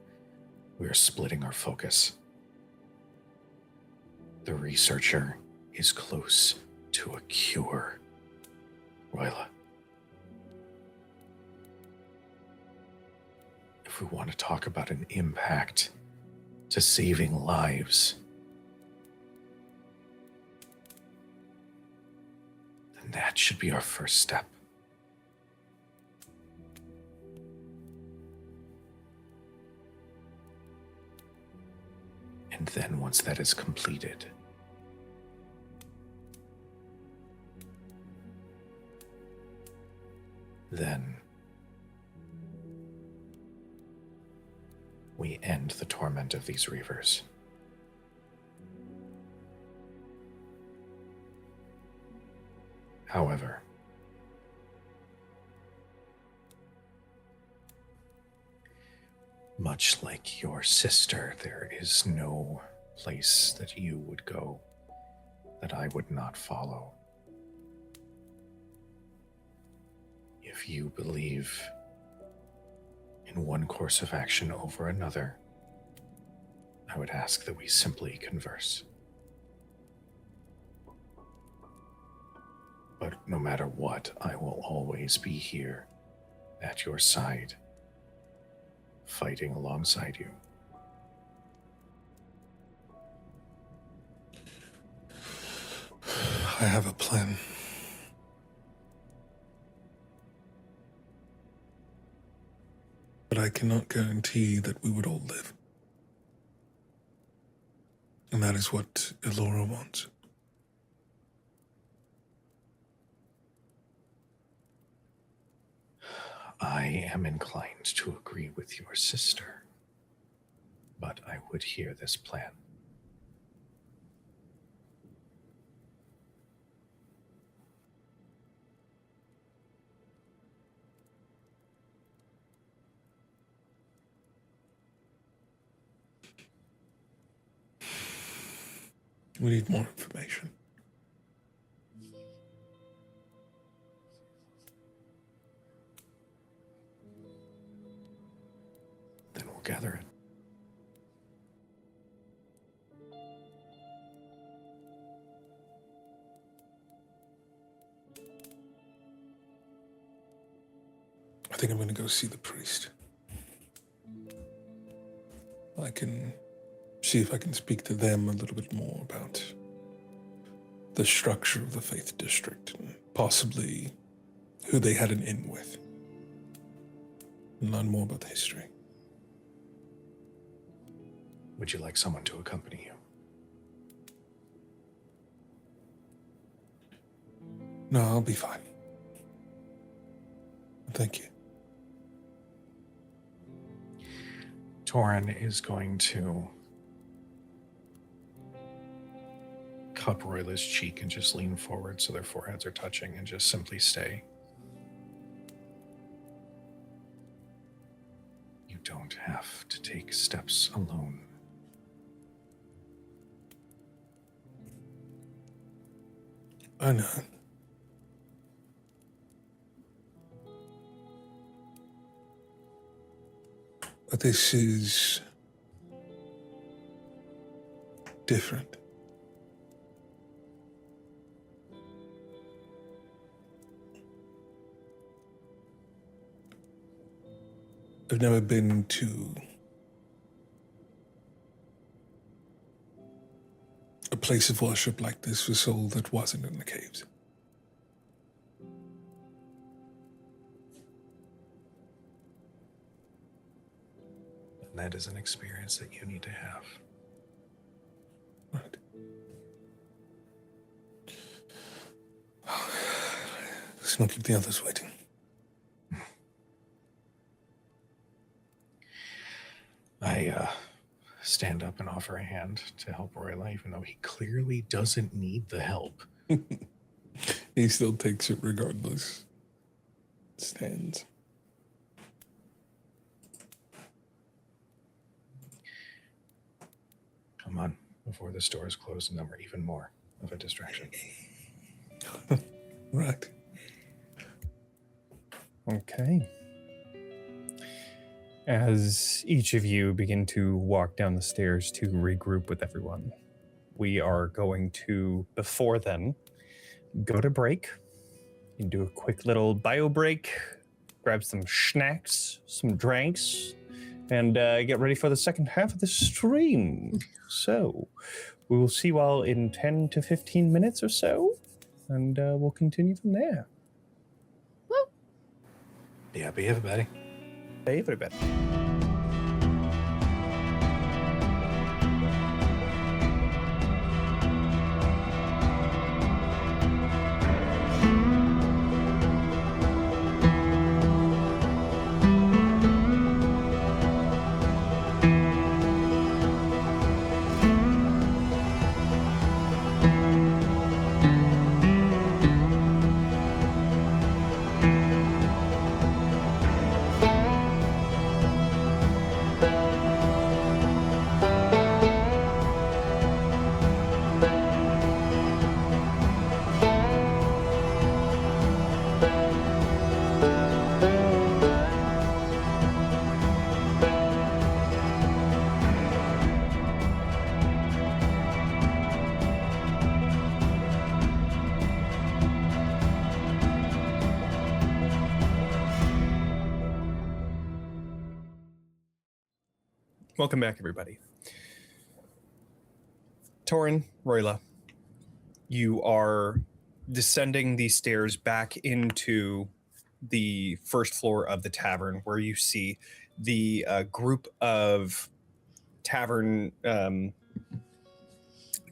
we are splitting our focus. The researcher is close to a cure, Roila. If we want to talk about an impact to saving lives, then that should be our first step. And then once that is completed, then we end the torment of these reavers. However, much like your sister, there is no place that you would go that I would not follow. If you believe in one course of action over another, I would ask that we simply converse. But no matter what, I will always be here at your side, fighting alongside you. I have a plan. I cannot guarantee that we would all live. And that is what Ilora wants. I am inclined to agree with your sister, but I would hear this plan. We need more information. Then we'll gather it. I think I'm going to go see the priest. I can see if I can speak to them a little bit more about the structure of the Faith District and possibly who they had an in with. And learn more about the history. Would you like someone to accompany you? No, I'll be fine. Thank you. Torin is going to cup Roila's cheek and just lean forward so their foreheads are touching and just simply stay. You don't have to take steps alone. I know. But this is different. I've never been to a place of worship like this for soul that wasn't in the caves. And that is an experience that you need to have. Right. Let's not keep the others waiting. I stand up and offer a hand to help Roila, even though he clearly doesn't need the help. He still takes it regardless. Stands. Come on, before the stores close and then we're even more of a distraction. Right. Okay. As each of you begin to walk down the stairs to regroup with everyone, we are going to, before then, go to break and do a quick little bio break, grab some snacks, some drinks, and get ready for the second half of the stream. So we will see you all in 10 to 15 minutes or so, and we'll continue from there. Be happy, everybody. Hey, everybody. Welcome back, everybody. Torin, Roila, you are descending these stairs back into the first floor of the tavern, where you see the group of tavern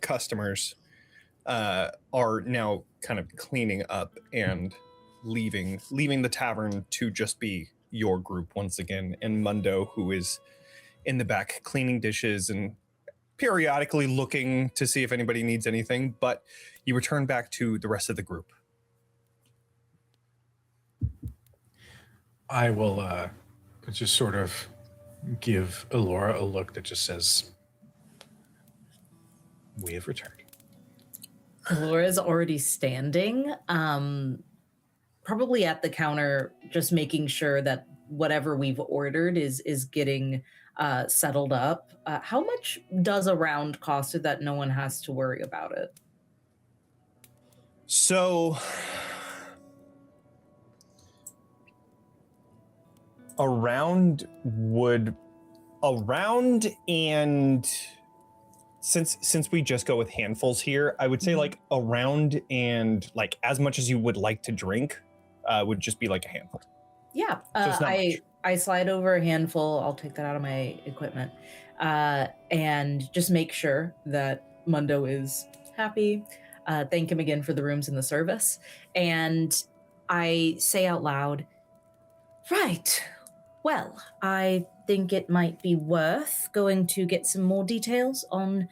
customers are now kind of cleaning up and leaving the tavern to just be your group once again, and Mundo, who is in the back cleaning dishes and periodically looking to see if anybody needs anything. But you return back to the rest of the group. I will just sort of give Ilora a look that just says, "We have returned." Laura's already standing, probably at the counter, just making sure that whatever we've ordered is getting settled up. How much does a round cost so that no one has to worry about it? So around and since we just go with handfuls here, I would say like around and like as much as you would like to drink would just be like a handful. Yeah, So it's not much. I slide over a handful. I'll take that out of my equipment and just make sure that Mundo is happy. Thank him again for the rooms and the service. And I say out loud, right, well, I think it might be worth going to get some more details on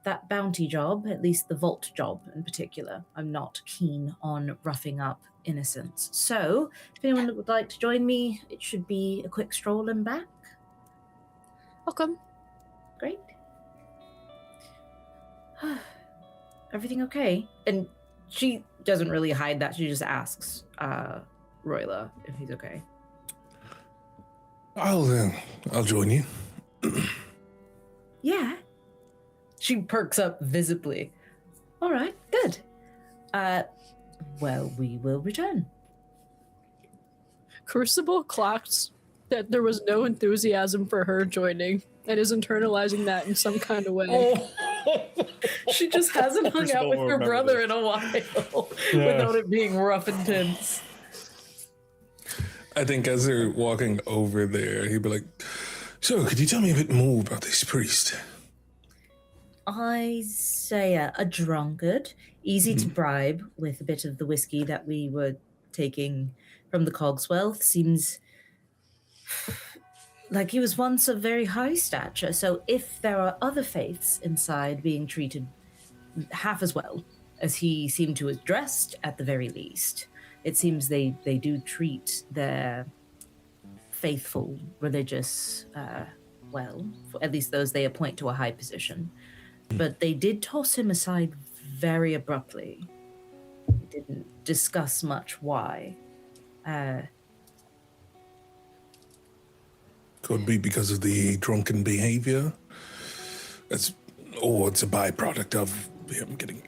that bounty job, at least the vault job in particular. I'm not keen on roughing up innocents. So, if anyone would like to join me, it should be a quick stroll and back. Welcome. Great. Everything okay? And she doesn't really hide that. She just asks Roila if he's okay. I'll join you. Yeah. She perks up visibly. All right, good. Well, we will return. Crucible clocks that there was no enthusiasm for her joining and is internalizing that in some kind of way. Oh. She just hasn't hung out with her brother in a while without it being rough and tense. I think as they're walking over there, he'd be like, "So, could you tell me a bit more about this priest?" Isaiah, a drunkard, easy to bribe with a bit of the whiskey that we were taking from the Cogswell. Seems like he was once of very high stature, so if there are other faiths inside being treated half as well as he seemed to have dressed at the very least, it seems they do treat their faithful religious well, at least those they appoint to a high position. But they did toss him aside very abruptly. They didn't discuss much why. Could be because of the drunken behavior. Or it's a byproduct of him getting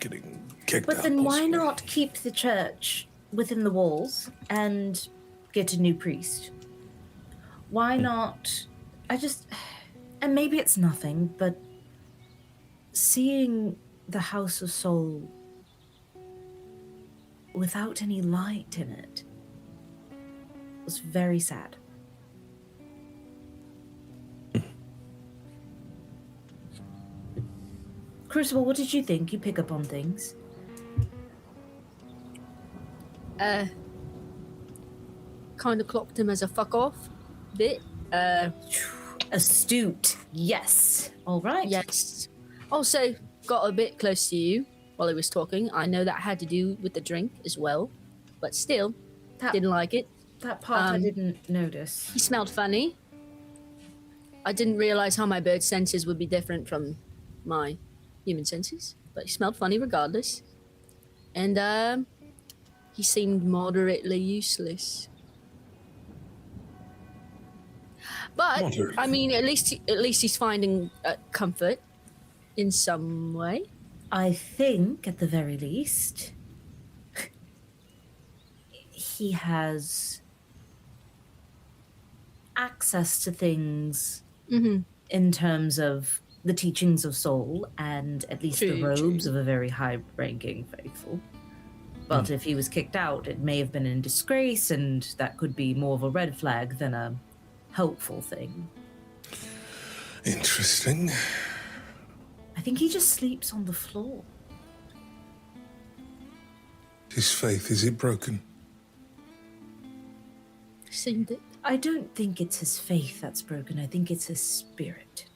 kicked out. But then why possibly. not keep the church within the walls and get a new priest? Why not? And maybe it's nothing, but seeing the House of Soul without any light in it was very sad. Crucible, what did you think? You pick up on things. Kind of clocked him as a fuck off bit. Astute, yes. All right. Yes. Also, got a bit close to you while he was talking. I know that had to do with the drink as well, but still, didn't like it. That part I didn't notice. He smelled funny. I didn't realize how my bird senses would be different from my human senses, but he smelled funny regardless. And he seemed moderately useless. But Moderately. I mean, at least he's finding comfort in some way. I think, at the very least, he has access to things in terms of the teachings of soul and at least the robes of a very high-ranking faithful. But if he was kicked out, it may have been in disgrace, and that could be more of a red flag than a helpful thing. Interesting. I think he just sleeps on the floor. His faith, is it broken? Seemed it. I don't think it's his faith that's broken. I think it's his spirit.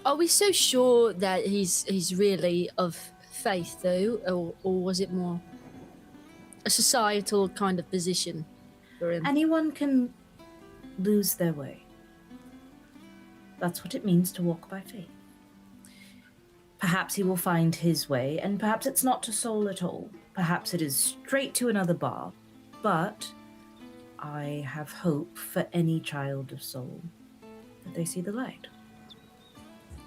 Are we so sure that he's really of faith, though, or was it more a societal kind of position for him? Anyone can lose their way. That's what it means to walk by faith. Perhaps he will find his way, and perhaps it's not to Soul at all. Perhaps it is straight to another bar. But I have hope for any child of Soul that they see the light.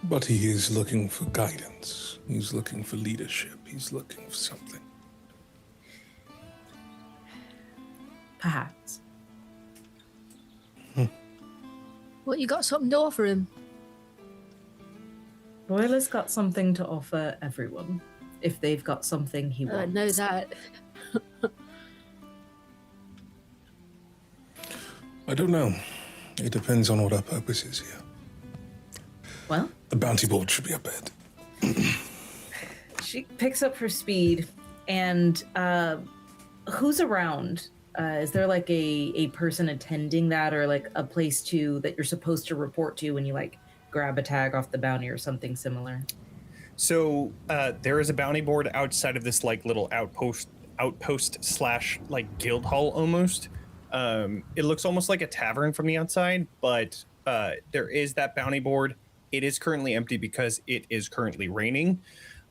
But he is looking for guidance. He's looking for leadership. He's looking for something. Perhaps. Well, you got something to offer him. Roila's got something to offer everyone if they've got something he wants. I know that. I don't know. It depends on what our purpose is here. Well, The bounty board should be up ahead. she picks up her speed, and who's around? Is there like a person attending that, or like a place that you're supposed to report to when you like grab a tag off the bounty or something similar? So there is a bounty board outside of this like little outpost slash like guild hall almost. It looks almost like a tavern from the outside, but there is that bounty board. It is currently empty because it is currently raining.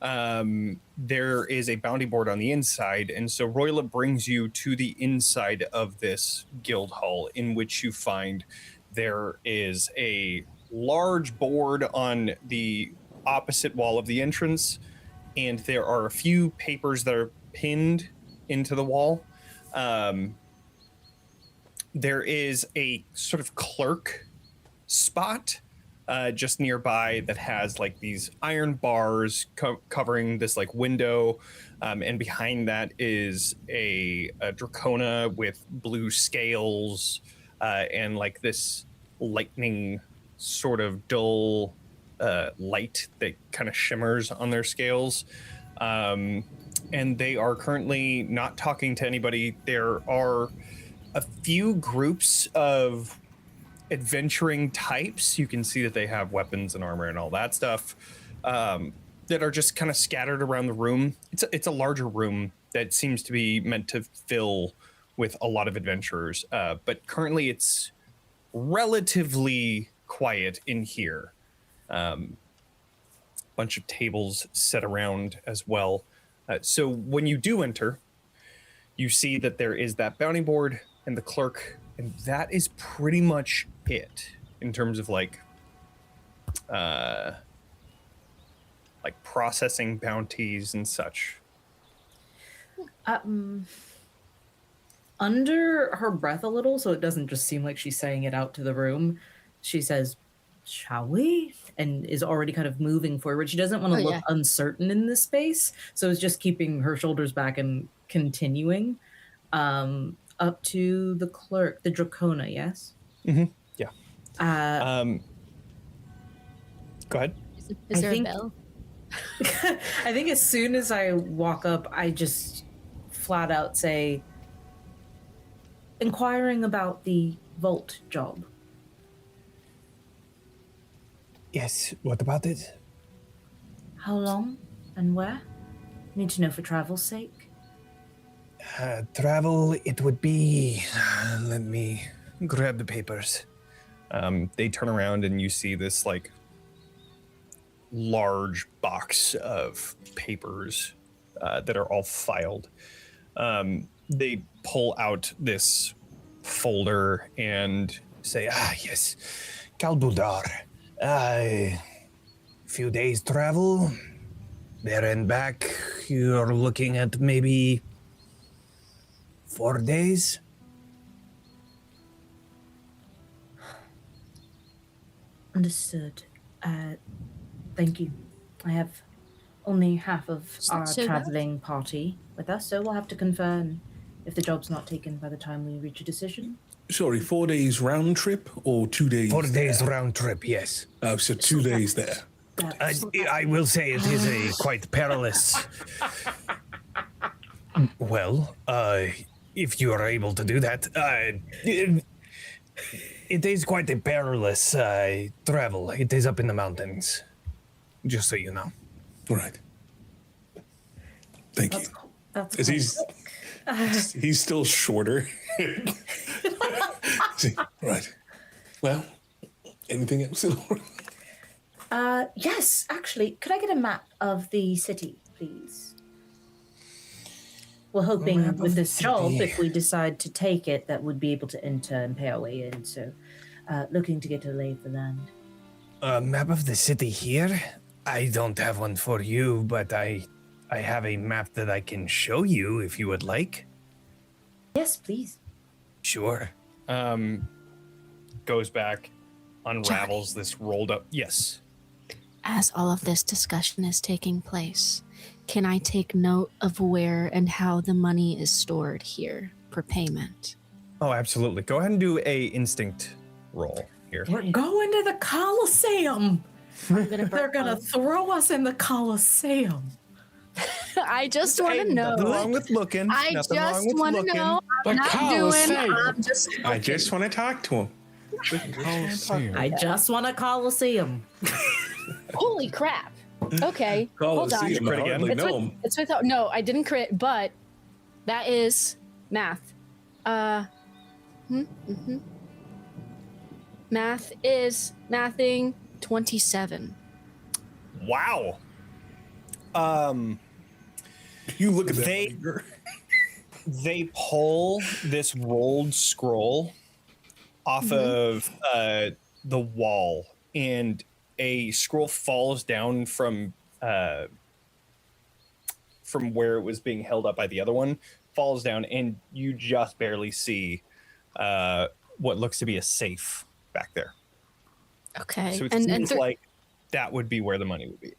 There is a bounty board on the inside, and so Roila brings you to the inside of this guild hall, in which you find there is a large board on the opposite wall of the entrance, and there are a few papers that are pinned into the wall. There is a sort of clerk spot just nearby that has like these iron bars covering this like window, and behind that is a dracona with blue scales and like this lightning sort of dull light that kind of shimmers on their scales. And they are currently not talking to anybody. There are a few groups of adventuring types. You can see that they have weapons and armor and all that stuff that are just kind of scattered around the room. It's a larger room that seems to be meant to fill with a lot of adventurers, but currently it's relatively quiet in here. Bunch of tables set around as well. So when you do enter, you see that there is that bounty board and the clerk, and that is pretty much it in terms of like processing bounties and such. Under her breath a little, so it doesn't just seem like she's saying it out to the room, she says, "Shall we?" and is already kind of moving forward. She doesn't want to look uncertain in this space, so is just keeping her shoulders back and continuing up to the clerk, the dracona. Yes. Mm-hmm. Yeah. Go ahead. Is there a bell? I think as soon as I walk up, I just flat out say, "Inquiring about the vault job." Yes, what about it? How long and where? Need to know for travel's sake. Travel, it would be... let me grab the papers. They turn around and you see this like large box of papers that are all filed. They pull out this folder and say, yes, Kalbudar. Few days travel, there and back. You're looking at maybe 4 days. Understood. Thank you. I have only half of our so traveling party with us, so we'll have to confer and if the job's not taken by the time we reach a decision. Sorry, 4 days round trip or 2 days? 4 days there? round trip, yes. Oh, so 2 days there. I will say it is a quite perilous. Well, if you are able to do that, it is quite a perilous travel. It is up in the mountains, just so you know. Right. Thank you. That's Is he's still shorter. Right. Well, anything else, Ilora? Yes, actually, could I get a map of the city, please? We're hoping with this job, if we decide to take it, that we'd be able to enter and pay our way in. So, looking to get a lay of the land. A map of the city here? I don't have one for you, but I have a map that I can show you if you would like. Yes, please. Sure. Goes back, unravels this rolled up. Yes. As all of this discussion is taking place, can I take note of where and how the money is stored here for payment? Oh, absolutely. Go ahead and do a instinct roll here. We're going to the Colosseum. They're gonna throw us in the Colosseum. I just want to know. Nothing wrong with looking. I Nothing just wrong with want to looking. know. I'm not doing. I'm just. I just want to talk to him. I just want a Colosseum. Holy crap. Okay. Hold on. Colosseum, I hardly It's know with, him. it's without. No, I didn't crit, but that is math. Math is mathing 27. Wow. You look at that. They- finger. They pull this rolled scroll off of the wall, and a scroll falls down from where it was being held up by the other one, falls down, and you just barely see what looks to be a safe back there. Okay. So it And seems like that would be where the money would be.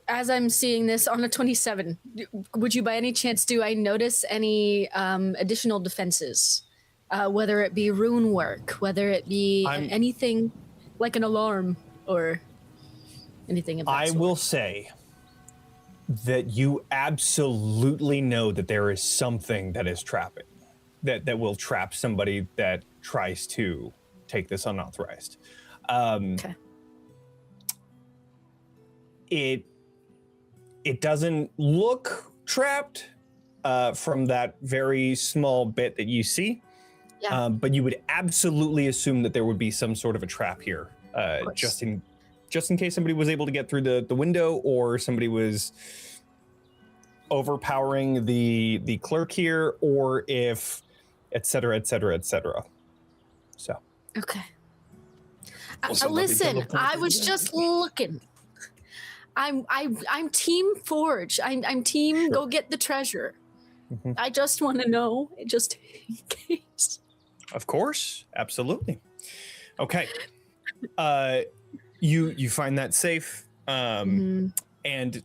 As I'm seeing this on a 27, would you by any chance do I notice any additional defenses? Whether it be rune work, whether it be anything like an alarm or anything of that I sort. will say that you absolutely know that there is something that is trapping, that will trap somebody that tries to take this unauthorized. Okay. It doesn't look trapped from that very small bit that you see. Yeah. But you would absolutely assume that there would be some sort of a trap here, just in case somebody was able to get through the window, or somebody was overpowering the clerk here, or if et cetera, et cetera, et cetera. So Okay. Also, let me Listen, teleport I in was there. just looking. I'm team Forge. I'm team go get the treasure. Mhm. I just want to know, just in case. of course, absolutely. Okay. You find that safe, and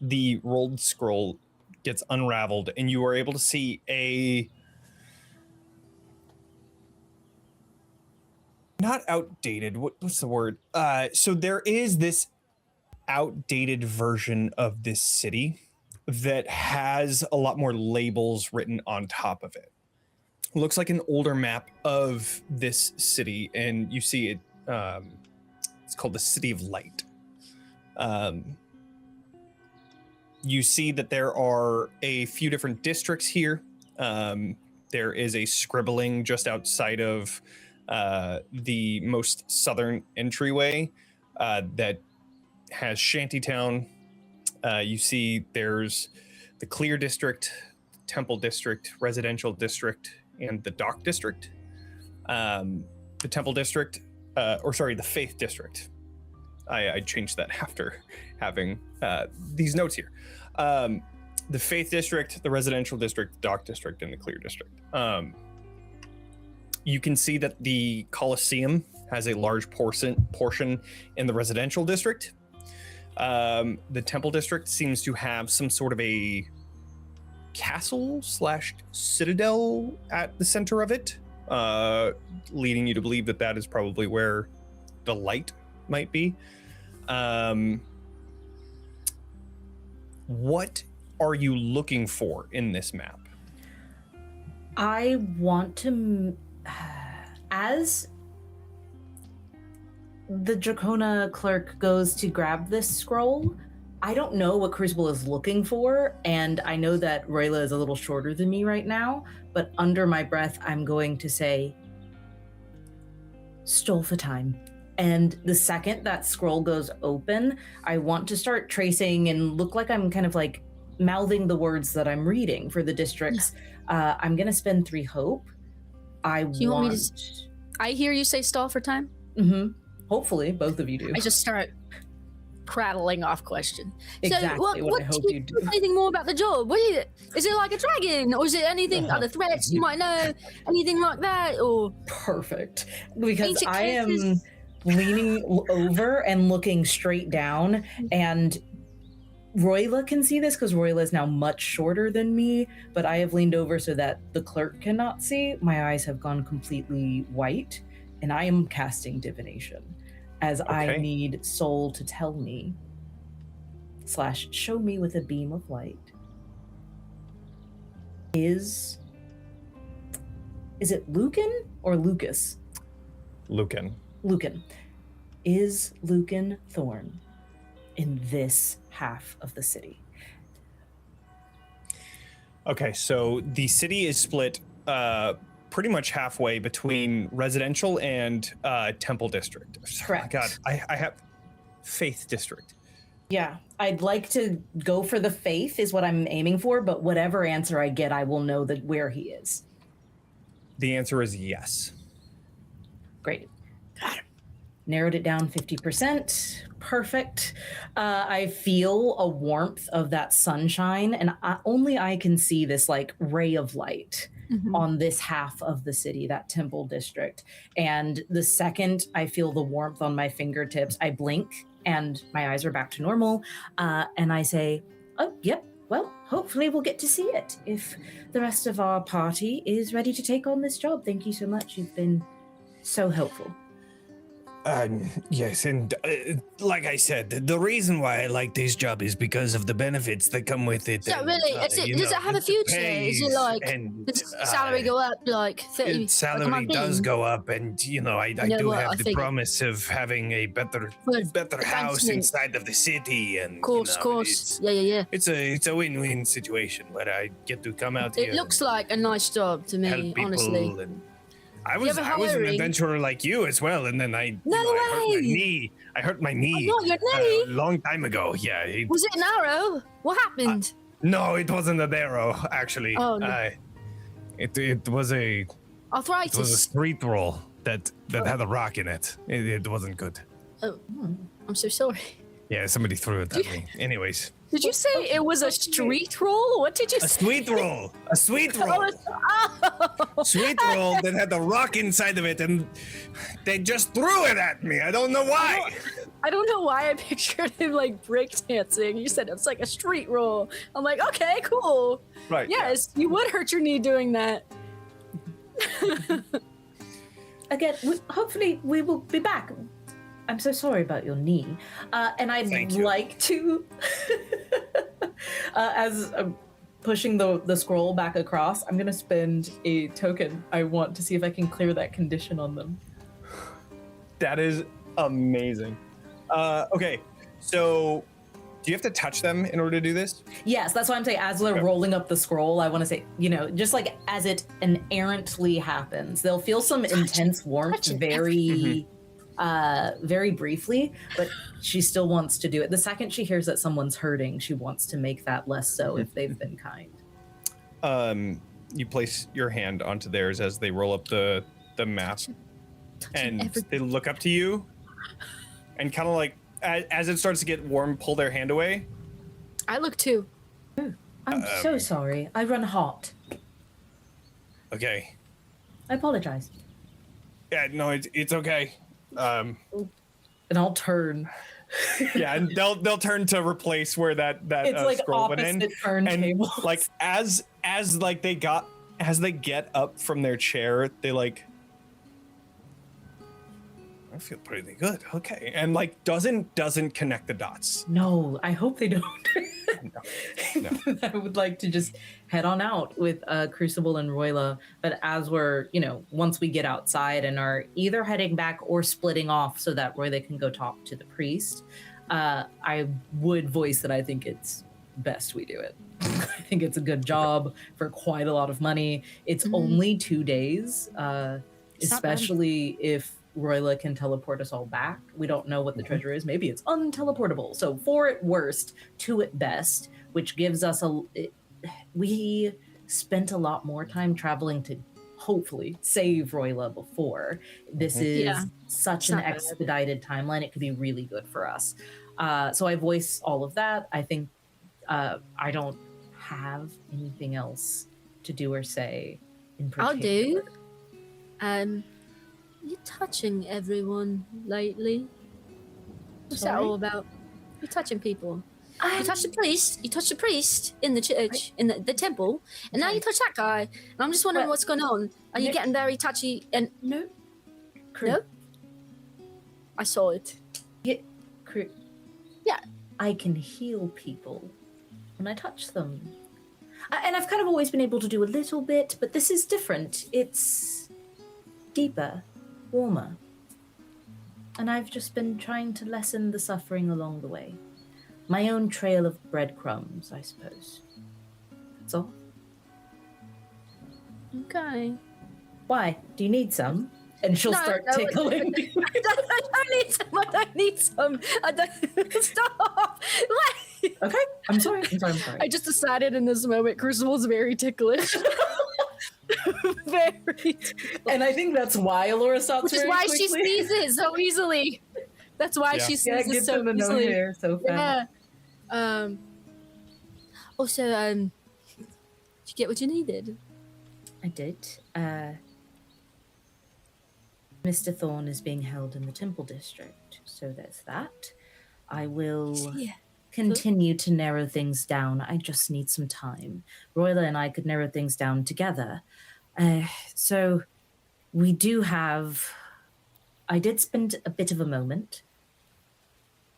the rolled scroll gets unraveled, and you are able to see a not outdated. What's the word? So there is this outdated version of this city that has a lot more labels written on top of it. Looks like an older map of this city, and you see it. It's called the City of Light. You see that there are a few different districts here. There is a scribbling just outside of the most southern entryway that has Shantytown. You see there's the Clear District, Temple District, Residential District, and the Dock District. The Temple District, the Faith District. I changed that after having these notes here. The Faith District, the Residential District, the Dock District, and the Clear District. You can see that the Colosseum has a large portion in the Residential District. The Temple District seems to have some sort of a castle / citadel at the center of it, leading you to believe that that is probably where the light might be. What are you looking for in this map? I want to, as the Dracona clerk goes to grab this scroll, I don't know what Crucible is looking for, and I know that Roila is a little shorter than me right now, but under my breath, I'm going to say, stole for time. And the second that scroll goes open, I want to start tracing and look like I'm kind of like mouthing the words that I'm reading for the districts. I'm going to spend 3 hope. I hear you say stall for time. Mm-hmm. Hopefully, both of you do. I just start prattling off question. Exactly so what I hope you do. Anything more about the job? What is it like a dragon, or is it anything other threats you might know? Anything like that, or perfect? Because ancient I am cases? leaning over and looking straight down, and Roila can see this because Roila is now much shorter than me, but I have leaned over so that the clerk cannot see. My eyes have gone completely white, and I am casting divination, as I need soul to tell me / show me with a beam of light. Is it Lucan or Lucas? Lucan. Lucan. Is Lucan Thorn in this half of the city? Okay, so the city is split pretty much halfway between residential and temple district. Correct. Oh my God, I have faith district. Yeah, I'd like to go for the faith is what I'm aiming for, but whatever answer I get, I will know that where he is. The answer is yes. Great. Narrowed it down 50%. Perfect. I feel a warmth of that sunshine, and only I can see this like ray of light on this half of the city, that temple district. And the second I feel the warmth on my fingertips, I blink and my eyes are back to normal. And I say, oh, yep, well, hopefully we'll get to see it if the rest of our party is ready to take on this job. Thank you so much. You've been so helpful. Yes, and like I said, the reason why I like this job is because of the benefits that come with it. So really, does it have a future? Is it like does salary go up like 30? Salary does go up, and I do have the promise of having a better house inside of the city, and course, yeah. It's a win-win situation where I get to come out here. It looks like a nice job to me, honestly. I was an adventurer like you as well, and then I hurt my knee. Oh, your knee? A long time ago. Yeah. Was it an arrow? What happened? No, it wasn't an arrow. Actually, oh, no. It was a arthritis. It was a street roll that had a rock in it. It wasn't good. Oh, I'm so sorry. Yeah, somebody threw it at me. Anyways. Did you say it was a street roll? What did you say? A sweet roll. A sweet roll. Sweet roll that had a rock inside of it, and they just threw it at me. I don't know why. I don't know why I pictured him like breakdancing. You said it's like a street roll. I'm like, okay, cool. Right. Yes, you would hurt your knee doing that. Again, hopefully we will be back. I'm so sorry about your knee. And I'd like to, as I'm pushing the scroll back across, I'm going to spend a token. I want to see if I can clear that condition on them. That is amazing. Okay, so do you have to touch them in order to do this? Yes, that's why I'm saying as they're rolling up the scroll, I want to say, just like as it inerrantly happens, they'll feel some intense warmth very briefly, but she still wants to do it. The second she hears that someone's hurting, she wants to make that less so if they've been kind. You place your hand onto theirs as they roll up the map, and they look up to you, and kind of like as it starts to get warm, pull their hand away. I look too. I'm so sorry. I run hot. Okay. I apologize. Yeah, no, it's okay. And I'll turn Yeah, and they'll turn to replace where that It's like scroll went in. opposite turntables. Like as they get up from their chair, they like, I feel pretty good. Okay, and like doesn't connect the dots. No, I hope they don't. No. I would like to just head on out with Crucible and Roila. But as we're, once we get outside and are either heading back or splitting off so that Roila can go talk to the priest, I would voice that I think it's best we do it. I think it's a good job for quite a lot of money. It's only 2 days, especially if Roila can teleport us all back. We don't know what the treasure is. Maybe it's unteleportable. So 4 at worst, 2 at best, which gives us we spent a lot more time traveling to hopefully save Roila before. This is such an expedited timeline. It could be really good for us. So I voice all of that. I think I don't have anything else to do or say in particular. I'll do. You're touching everyone lately. What's that Sorry? all about? You're touching people. You touched the priest. You touched the priest in the church, in the temple, and now you touch that guy. And I'm just wondering what's going on. Are you getting very touchy? And No. no, I saw it. Yeah. Yeah. I can heal people when I touch them. And I've kind of always been able to do a little bit, but this is different. It's deeper, warmer. And I've just been trying to lessen the suffering along the way. My own trail of breadcrumbs, I suppose. That's all. Okay. Why? Do you need some? And she'll start tickling. I don't need some. I don't need some. I don't. Stop. Wait. Okay, I'm sorry. I just decided in this moment, Crucible's very ticklish. Very ticklish. And I think that's why Ilora stops Which is very why quickly. she sneezes so easily. That's why she sneezes so easily. Hair so fast. Yeah. Also, did you get what you needed? I did. Mr. Thorn is being held in the Temple District, so there's that. I will continue to narrow things down. I just need some time. Roila and I could narrow things down together. So we do have... I did spend a bit of a moment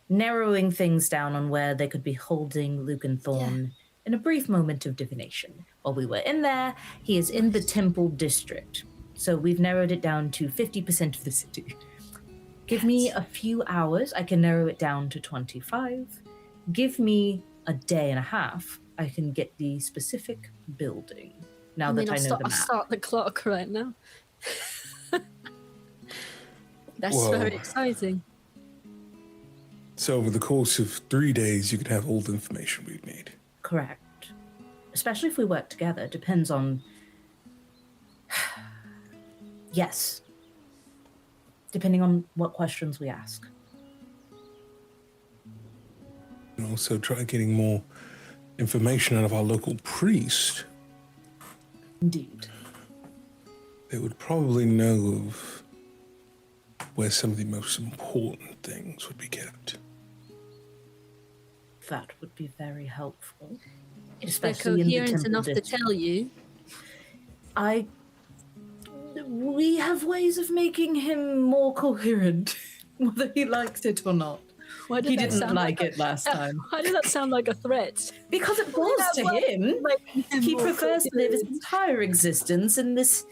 narrowing things down on where they could be holding Luke and Thorn in a brief moment of divination. While we were in there, he is in the Temple District. So we've narrowed it down to 50% of the city. Give me a few hours, I can narrow it down to 25. Give me a day and a half, I can get the specific building. Now that I know the I'll map. start the clock right now. That's Whoa. very exciting. So over the course of 3 days, you could have all the information we'd need. Correct. Especially if we work together. Depends on... Yes. Depending on what questions we ask. And also try getting more information out of our local priest. Indeed. They would probably know of where some of the most important things would be kept. That would be very helpful. They're Especially in the coherent Temple enough to District. tell you. We have ways of making him more coherent, whether he likes it or not. Why did He that didn't sound like it last time. Why did that sound like a threat? Because it was to him. He prefers to live his entire existence in this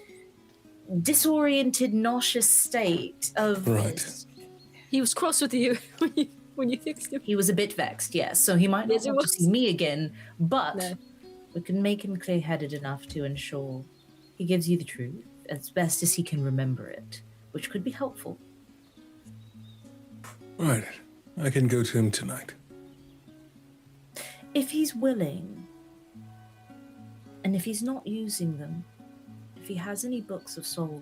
disoriented, nauseous state of... Right. He was cross with you when you fixed him. He was a bit vexed, yes, so he might not Yes, he want to was. see me again, but No. we can make him clear-headed enough to ensure he gives you the truth as best as he can remember it, which could be helpful. Right. I can go to him tonight. If he's willing, and if he's not using them, if he has any books of soul,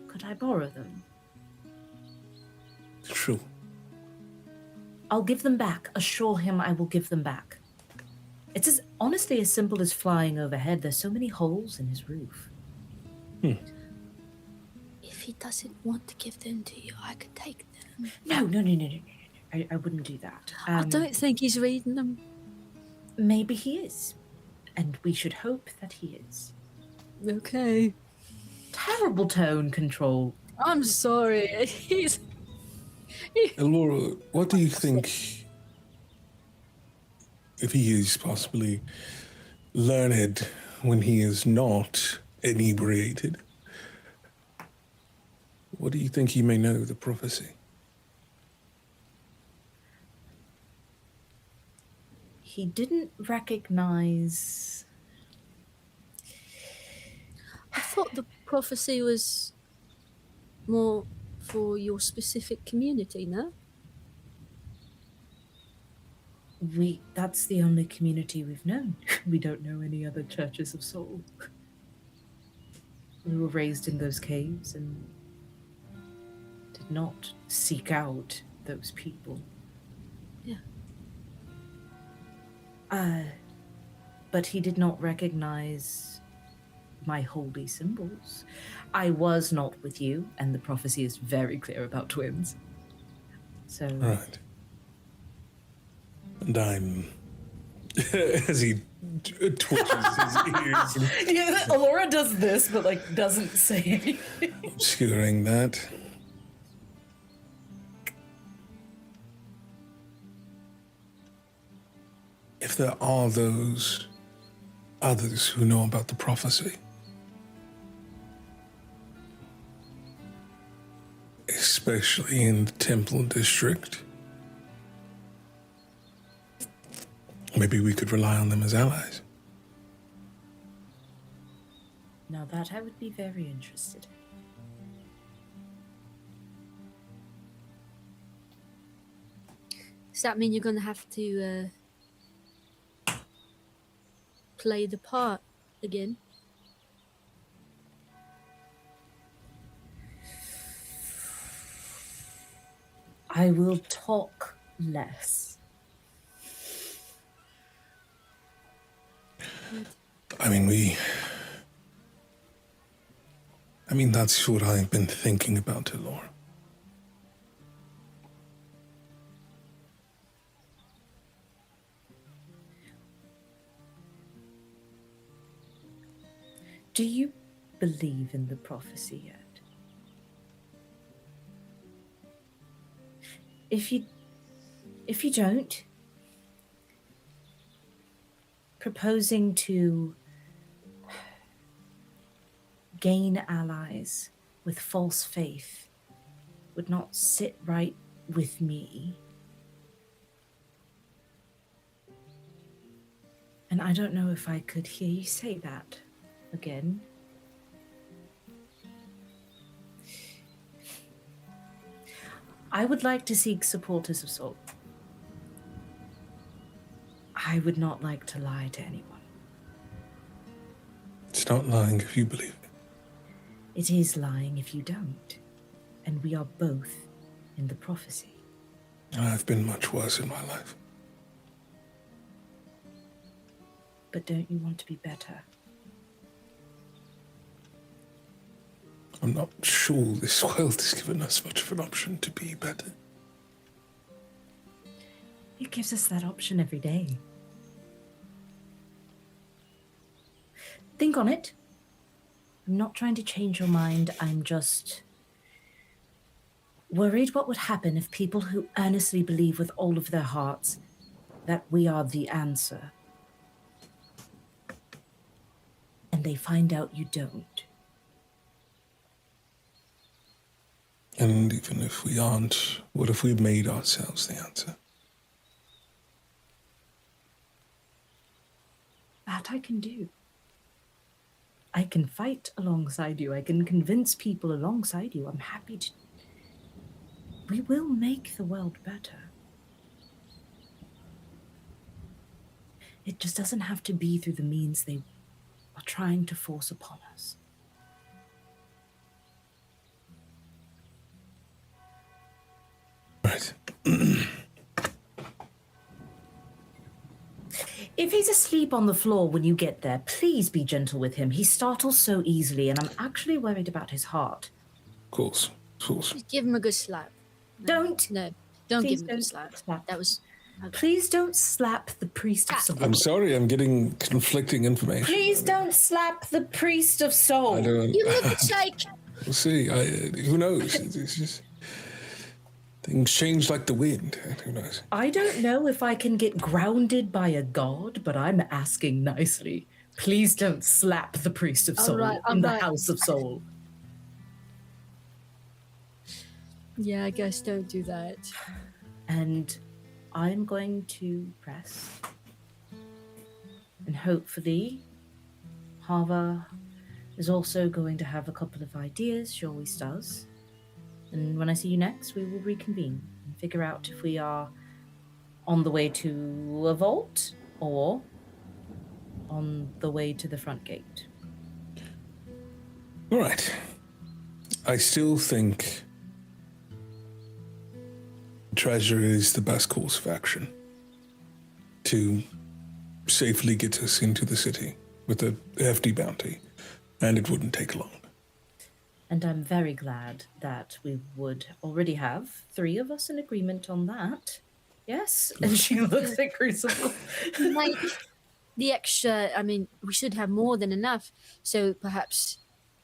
could I borrow them? Sure. I'll give them back. Assure him I will give them back. It's honestly as simple as flying overhead. There's so many holes in his roof. If he doesn't want to give them to you, I could take them. No. I wouldn't do that. I don't think he's reading them. Maybe he is. And we should hope that he is. Okay. Terrible tone control. I'm sorry. Ilora, what do you think, if he is possibly learned when he is not inebriated, what do you think he may know of the prophecy? He didn't recognize... I thought the prophecy was more for your specific community, no? That's the only community we've known. We don't know any other churches of soul. We were raised in those caves and did not seek out those people. Yeah. But he did not recognize my holy symbols. I was not with you, and the prophecy is very clear about twins. So... Right. And I'm... as he twitches his ears. Yeah, Ilora does this, but, like, doesn't say anything. Obscuring that. If there are those others who know about the prophecy, especially in the Temple District, maybe we could rely on them as allies. Now that I would be very interested in. Does that mean you're going to have to play the part again? I will talk less. I mean, that's what I've been thinking about, Ilora. Do you believe in the prophecy yet? If you don't, proposing to gain allies with false faith would not sit right with me. And I don't know if I could hear you say that again. I would like to seek supporters of Soul. I would not like to lie to anyone. It's not lying if you believe it. It is lying if you don't. And we are both in the prophecy. I've been much worse in my life. But don't you want to be better? I'm not sure this world has given us much of an option to be better. It gives us that option every day. Think on it. I'm not trying to change your mind. I'm just worried what would happen if people who earnestly believe with all of their hearts that we are the answer, and they find out you don't. And even if we aren't, what if we made ourselves the answer? That I can do. I can fight alongside you. I can convince people alongside you. I'm happy to. We will make the world better. It just doesn't have to be through the means they are trying to force upon us. Right. If he's asleep on the floor when you get there, please be gentle with him. He startles so easily, and I'm actually worried about his heart. Of course. Just give him a good slap. No, Don't! No. Don't Please give me a don't slap. slap. That was. Okay. Please don't slap the priest of soul. I'm sorry, I'm getting conflicting information. Please don't slap the priest of soul. I don't. You little shake. We'll see. Who knows? It's just things change like the wind. Who knows? I don't know if I can get grounded by a god, but I'm asking nicely. Please don't slap the priest of soul in the house of soul. Yeah, I guess don't do that. And I'm going to press. And hopefully, Hava is also going to have a couple of ideas. She always does. And when I see you next, we will reconvene and figure out if we are on the way to a vault or on the way to the front gate. All right. I still think treasure is the best course of action to safely get us into the city with a hefty bounty, and it wouldn't take long. And I'm very glad that we would already have 3 of us in agreement on that. Yes? And she looks at Crucible. Like, the extra, I mean, we should have more than enough. So perhaps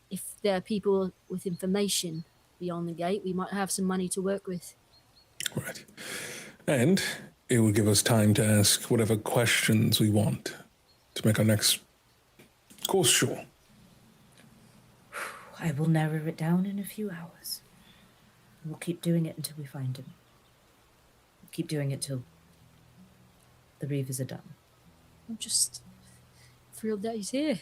if there are people with information beyond the gate, we might have some money to work with. Right. And it will give us time to ask whatever questions we want to make our next course sure. I will narrow it down in a few hours. We'll keep doing it until we find him. Keep doing it till the Reavers are done. I'm just thrilled that he's here.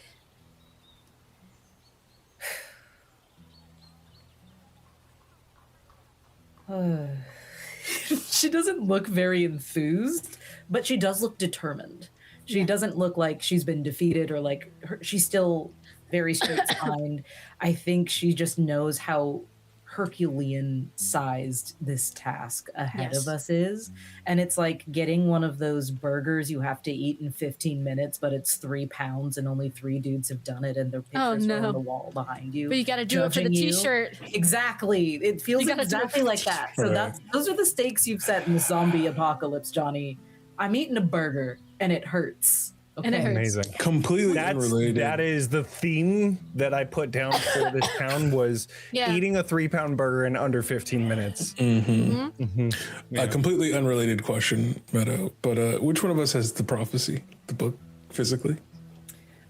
She doesn't look very enthused, but she does look determined. She doesn't look like she's been defeated or like she's still very straight-spined. I think she just knows how Herculean-sized this task ahead of us is. And it's like getting one of those burgers you have to eat in 15 minutes, but it's 3 pounds and only 3 dudes have done it and their pictures are on the wall behind you. But you got to do it for the t-shirt. Exactly. It feels exactly like that. So those are the stakes you've set in the zombie apocalypse, Johnny. I'm eating a burger and it hurts. Okay. And it hurts. Amazing. Completely unrelated. That is the theme that I put down for this town was eating a 3-pound burger in under 15 minutes. A completely unrelated question, Meadow, but which one of us has the prophecy, the book, physically?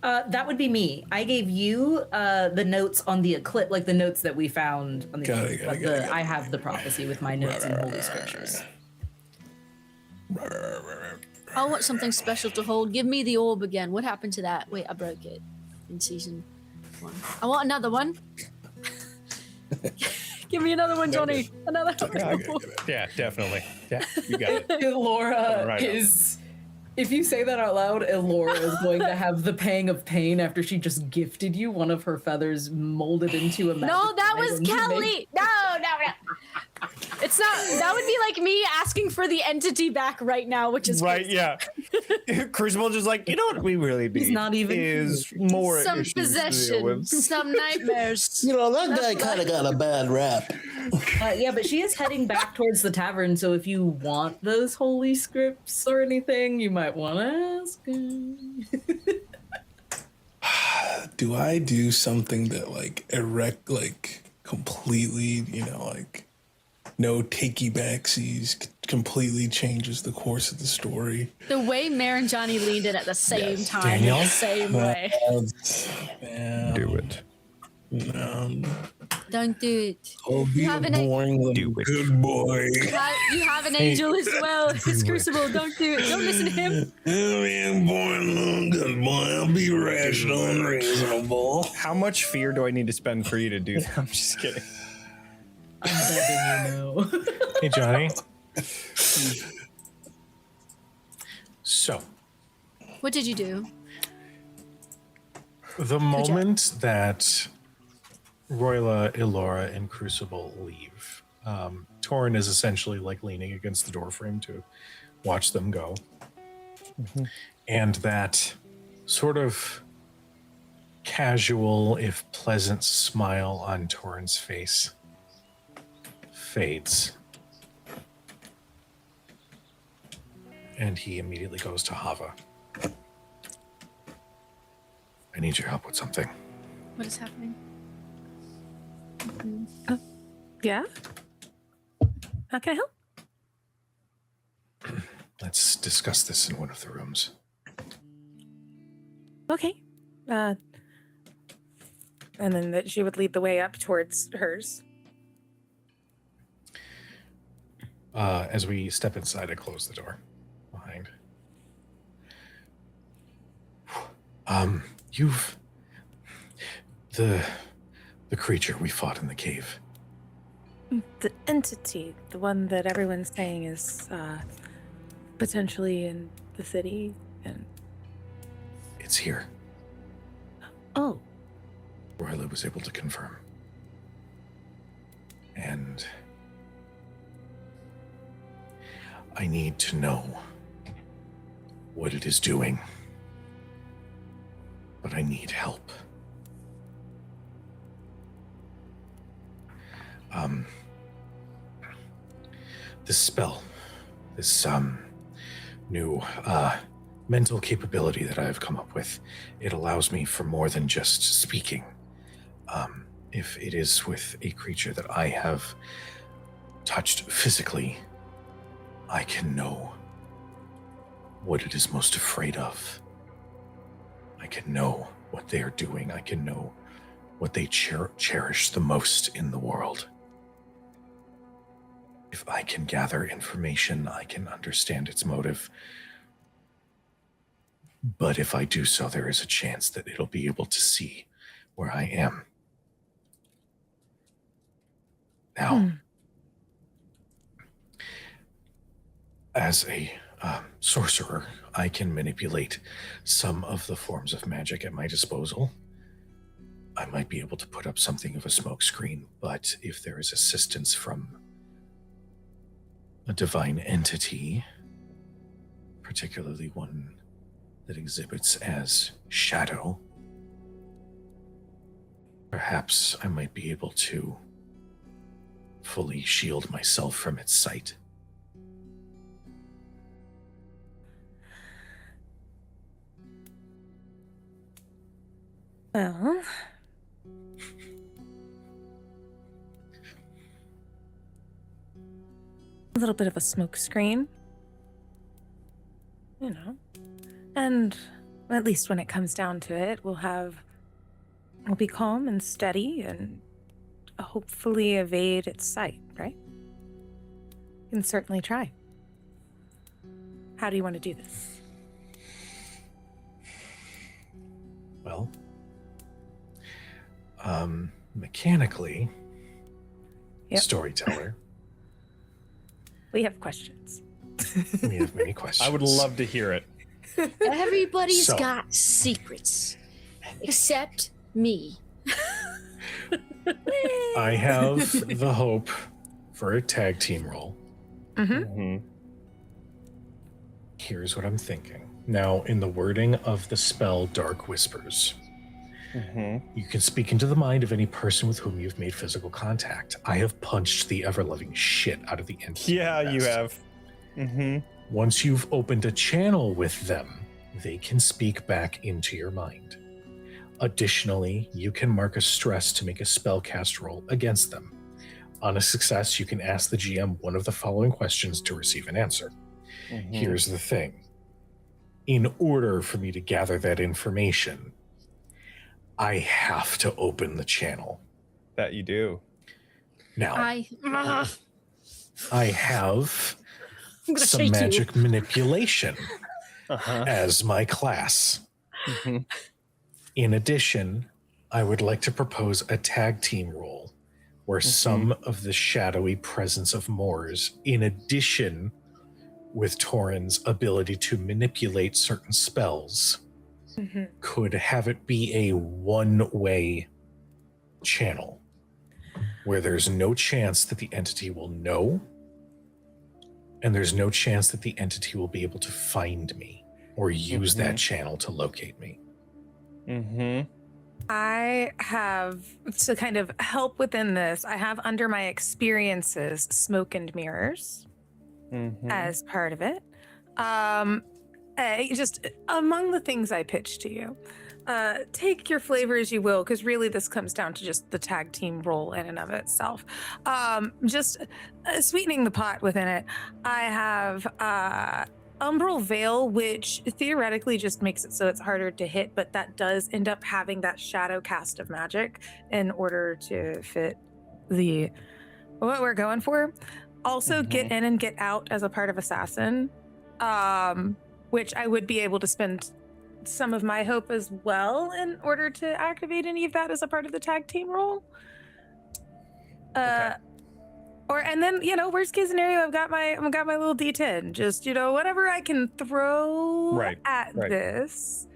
That would be me. I gave you the notes on the eclipse, like the notes that we found on the eclipse. I have the prophecy with my notes and holy scriptures. I want something special to hold. Give me the orb again. What happened to that? Wait, I broke it in season 1. I want another one. Give me another one, Johnny. Another one. Yeah, definitely. Yeah, you got it. Ilora is... If you say that out loud, Ilora is going to have the pang of pain after she just gifted you one of her feathers molded into a magic No, that was item. Kelly. No. It's not. That would be like me asking for the entity back right now, which is right. crazy. Yeah. Crucible just like, you know what we really need? He's not even is more some issues to deal possession, with. some nightmares. You know, that guy kind of got a bad rap. Yeah, but she is heading back towards the tavern, so if you want those holy scripts or anything, you might want to ask her. Do I do something that completely, no takey backsies, completely changes the course of the story? The way Mare and Johnny leaned in at the same time, Daniel? in the same way. Do it. Don't do it. I'll be have a an- boring little Do it. good boy. You have an angel as well. It's Crucible. Don't do it. Don't listen to him. I'll be a boring little good boy. I'll be rational and reasonable. How much fear do I need to spend for you to do that? I'm just kidding. I'm betting you know. Hey, Johnny. So, What did you do? the moment that Roila, Ilora, and Crucible leave, Torin is essentially like leaning against the doorframe to watch them go. And that sort of casual, if pleasant smile on Torin's face fades. And he immediately goes to Hava. I need your help with something. What is happening? Yeah? How can I help? Let's discuss this in one of the rooms. Okay. And then that she would lead the way up towards hers. As we step inside, I close the door behind. You've... The creature we fought in the cave. The entity, the one that everyone's saying is potentially in the city, and It's here. oh, Roila was able to confirm. And I need to know what it is doing. But I need help. This spell, this new mental capability that I've come up with, it allows me for more than just speaking. If it is with a creature that I have touched physically, I can know what it is most afraid of. I can know what they are doing. I can know what they cherish the most in the world. If I can gather information, I can understand its motive. But if I do so, there is a chance that it'll be able to see where I am. Now, as a sorcerer, I can manipulate some of the forms of magic at my disposal. I might be able to put up something of a smoke screen, but if there is assistance from a divine entity, particularly one that exhibits as shadow, perhaps I might be able to fully shield myself from its sight. well, a little bit of a smoke screen, you know, and at least when it comes down to it, we'll be calm and steady and hopefully evade its sight, right? You can certainly try. How do you want to do this? Well, mechanically, Yep. storyteller, We have questions. we have many questions. I would love to hear it. Everybody's So- got secrets, except me. I have the hope for a tag team role. Mhm. Here's what I'm thinking. Now, in the wording of the spell Dark Whispers, you can speak into the mind of any person with whom you've made physical contact. I have punched the ever-loving shit out of the entity. Yeah, in the you past. have. Once you've opened a channel with them, they can speak back into your mind. Additionally, you can mark a stress to make a spellcast roll against them. On a success, you can ask the GM one of the following questions to receive an answer. Here's the thing. In order for me to gather that information, I have to open the channel. That you do. Now, I have I'm gonna some shake magic manipulation Uh-huh. as my class. Mhm. In addition, I would like to propose a tag team role where some of the shadowy presence of Moors, in addition with Torin's ability to manipulate certain spells, could have it be a one-way channel where there's no chance that the entity will know, and there's no chance that the entity will be able to find me or use that channel to locate me. I have, to kind of help within this, I have under my experiences smoke and mirrors as part of it. Just among the things I pitched to you, take your flavor as you will, because really this comes down to just the tag team role in and of itself. Just sweetening the pot within it, I have Umbral Veil, which theoretically just makes it so it's harder to hit, but that does end up having that shadow cast of magic in order to fit what we're going for. Also, get in and get out as a part of Assassin, which I would be able to spend some of my hope as well in order to activate any of that as a part of the tag team role. And then, worst case scenario, I've got my little D10. Just, whatever I can throw at this.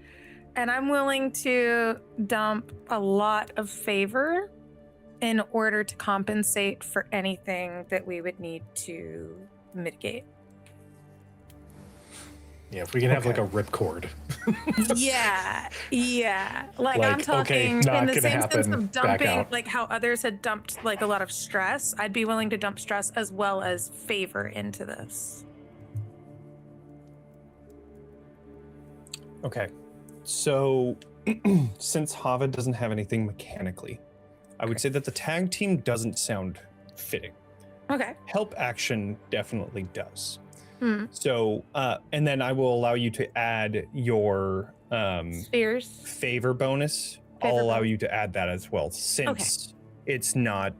And I'm willing to dump a lot of favor in order to compensate for anything that we would need to mitigate. Yeah, if we can have like a ripcord. Yeah. Like I'm talking in the same sense of dumping, like how others had dumped like a lot of stress. I'd be willing to dump stress as well as favor into this. Okay. So since Hava doesn't have anything mechanically, I would say that the tag team doesn't sound fitting. Okay. Help action definitely does. So, and then I will allow you to add your Spheres favor bonus. I'll allow you to add that as well, since it's not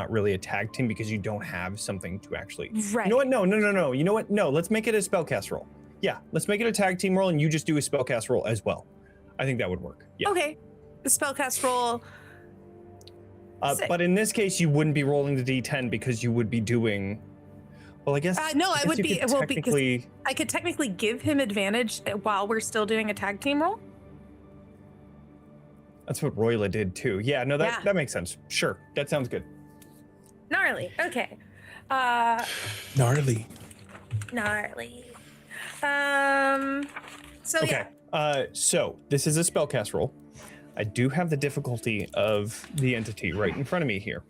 really a tag team because you don't have something to actually. Right. You know what? No. You know what? No, let's make it a spellcast roll. Yeah, let's make it a tag team roll, and you just do a spellcast roll as well. I think that would work. Yeah. Okay. The spellcast roll. But in this case, you wouldn't be rolling the d10 because you would be doing. Well, I guess. No, I would be. Well, technically... because I could technically give him advantage while we're still doing a tag team roll. That's what Roila did too. Yeah, no, that makes sense. Sure, that sounds good. Gnarly. Okay. Gnarly. So okay. So this is a spellcast roll. I do have the difficulty of the entity right in front of me here.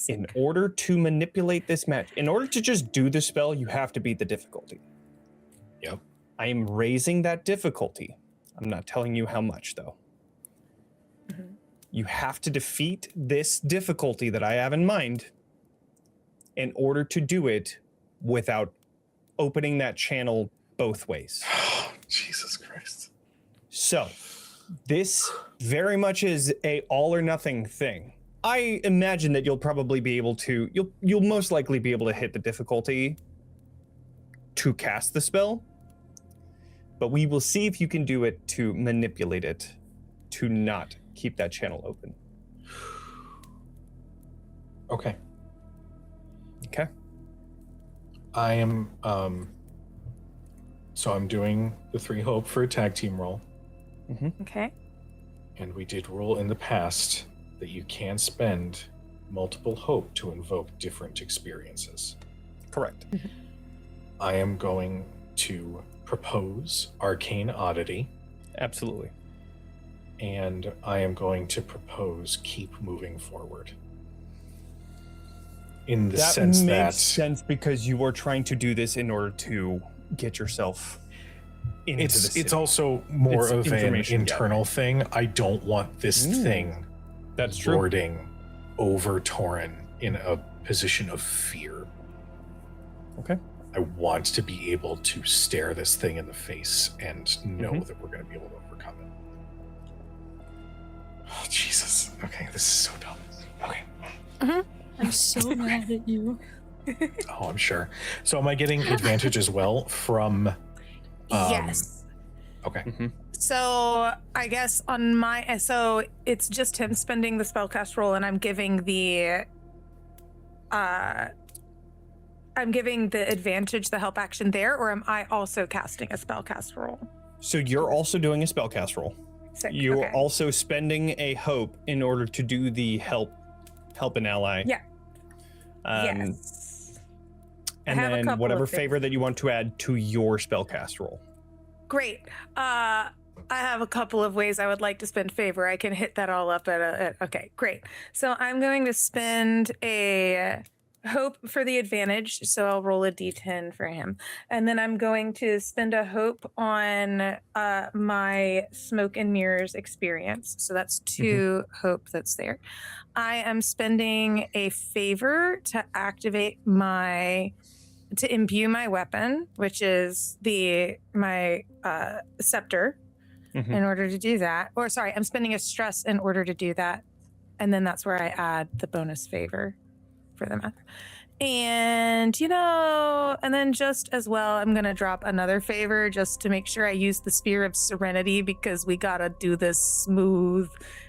In order to manipulate this match, in order to just do the spell, you have to beat the difficulty. Yep. I am raising that difficulty. I'm not telling you how much, though. You have to defeat this difficulty that I have in mind in order to do it without opening that channel both ways. Jesus Christ. So, this very much is a all or nothing thing. I imagine that you'll probably be able to, you'll most likely be able to hit the difficulty to cast the spell, but we will see if you can do it to manipulate it to not keep that channel open. Okay. Okay. I am, so I'm doing the 3 hope for a tag team roll. Okay. And we did rule in the past that you can spend multiple hope to invoke different experiences. Correct. I am going to propose Arcane Oddity. Absolutely. And I am going to propose Keep Moving Forward. In the sense that... That makes sense because you are trying to do this in order to get yourself into the city. It's also more of an internal thing. I don't want this thing that's lording over Torin in a position of fear. Okay. I want to be able to stare this thing in the face and know that we're going to be able to overcome it. Oh, Jesus. Okay, this is so dumb. Okay. I'm so mad at you. Oh, I'm sure. So am I getting advantage as well from... yes. Okay. So I guess on my... So it's just him spending the spellcast roll and I'm giving the... I'm giving the advantage, the help action there, or am I also casting a spellcast roll? So you're also doing a spellcast roll. Sick. You're Okay. also spending a hope in order to do the help an ally. Yeah. Yes. I And have a then couple whatever of things. favor that you want to add to your spellcast roll. Great. I have a couple of ways I would like to spend favor. I can hit that all up at okay, great. So I'm going to spend a hope for the advantage, so I'll roll a d10 for him. And then I'm going to spend a hope on my smoke and mirrors experience. So that's 2 hope that's there. I am spending a favor to activate to imbue my weapon, which is my scepter, in order to do that. Or sorry, I'm spending a stress in order to do that. And then that's where I add the bonus favor for the math. And, and then just as well, I'm going to drop another favor just to make sure I use the Spear of Serenity, because we got to do this smooth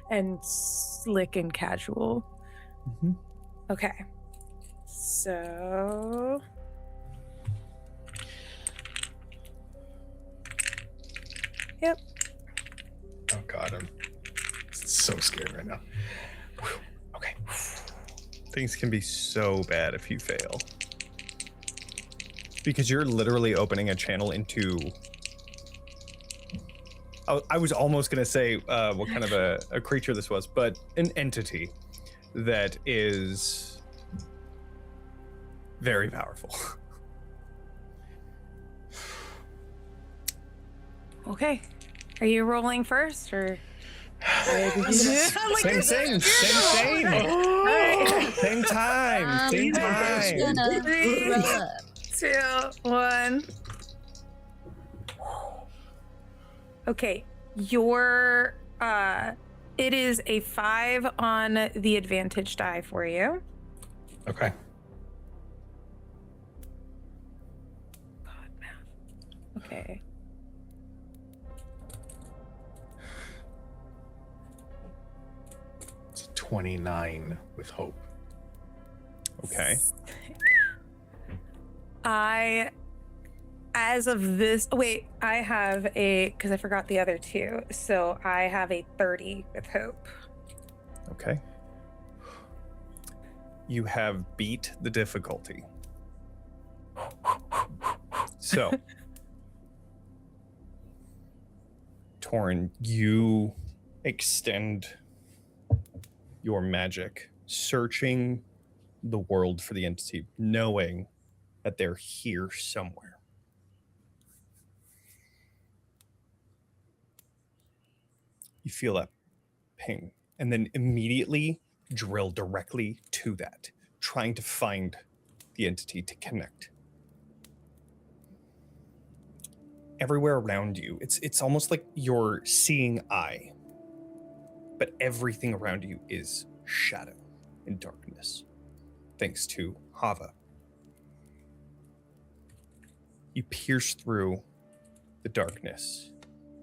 and slick and casual. Okay. So... Yep. Oh God, I'm so scared right now. Okay. Things can be so bad if you fail. Because you're literally opening a channel into... I was almost going to say what kind of a creature this was, but an entity that is very powerful. Okay. Are you rolling first, or? Same thing. Same time. 3, 2, 1. Okay. It is a 5 on the advantage die for you. Okay. God, math. Okay. It's 29 with hope. Okay. As of this, I have because I forgot the other 2. So I have a 30 with hope. Okay. You have beat the difficulty. So, Torin, you extend your magic, searching the world for the entity, knowing that they're here somewhere. You feel that ping, and then immediately drill directly to that, trying to find the entity to connect. Everywhere around you, it's almost like you're seeing eye, but everything around you is shadow and darkness, thanks to Hava. You pierce through the darkness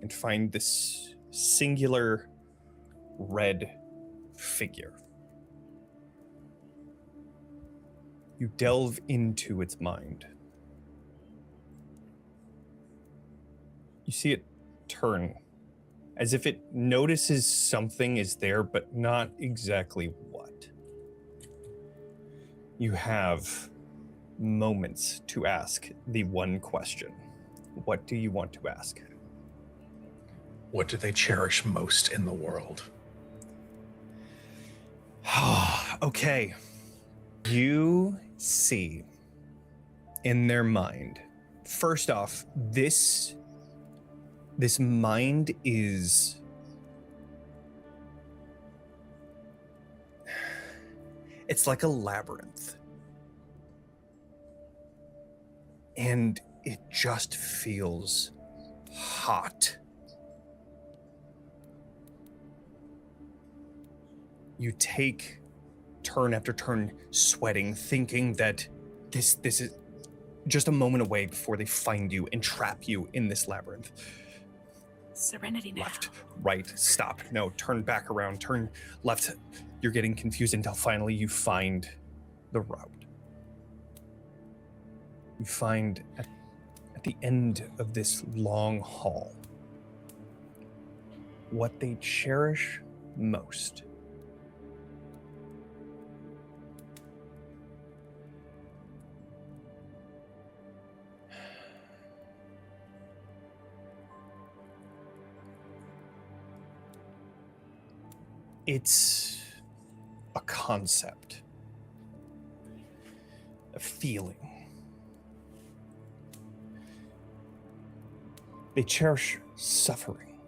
and find this singular red figure. You delve into its mind. You see it turn, as if it notices something is there, but not exactly what. You have moments to ask the one question. What do you want to ask? What do they cherish most in the world? Okay. You see in their mind, first off, this mind is... It's like a labyrinth. And it just feels hot. You take turn after turn sweating, thinking that this is just a moment away before they find you and trap you in this labyrinth. Serenity now. Left, right, stop, no, turn back around, turn left. You're getting confused until finally you find the route. You find at the end of this long hall what they cherish most. It's a concept. a feeling. They cherish suffering.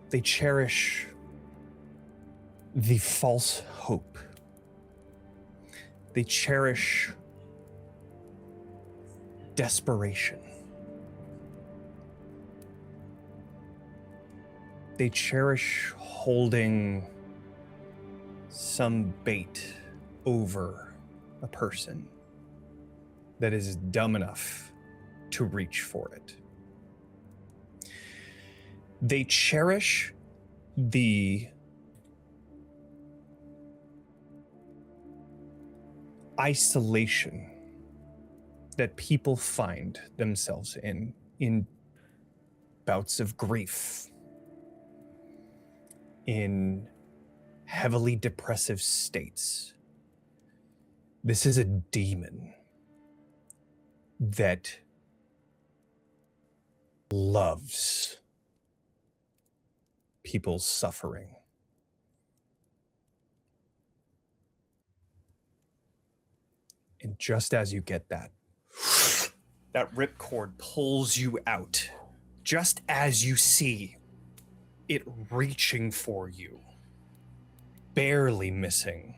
They cherish the false hope. They cherish desperation. They cherish holding some bait over a person that is dumb enough to reach for it. They cherish the isolation that people find themselves in bouts of grief, in heavily depressive states. This is a demon that loves people's suffering. And just as you get that ripcord pulls you out, just as you see it reaching for you, barely missing.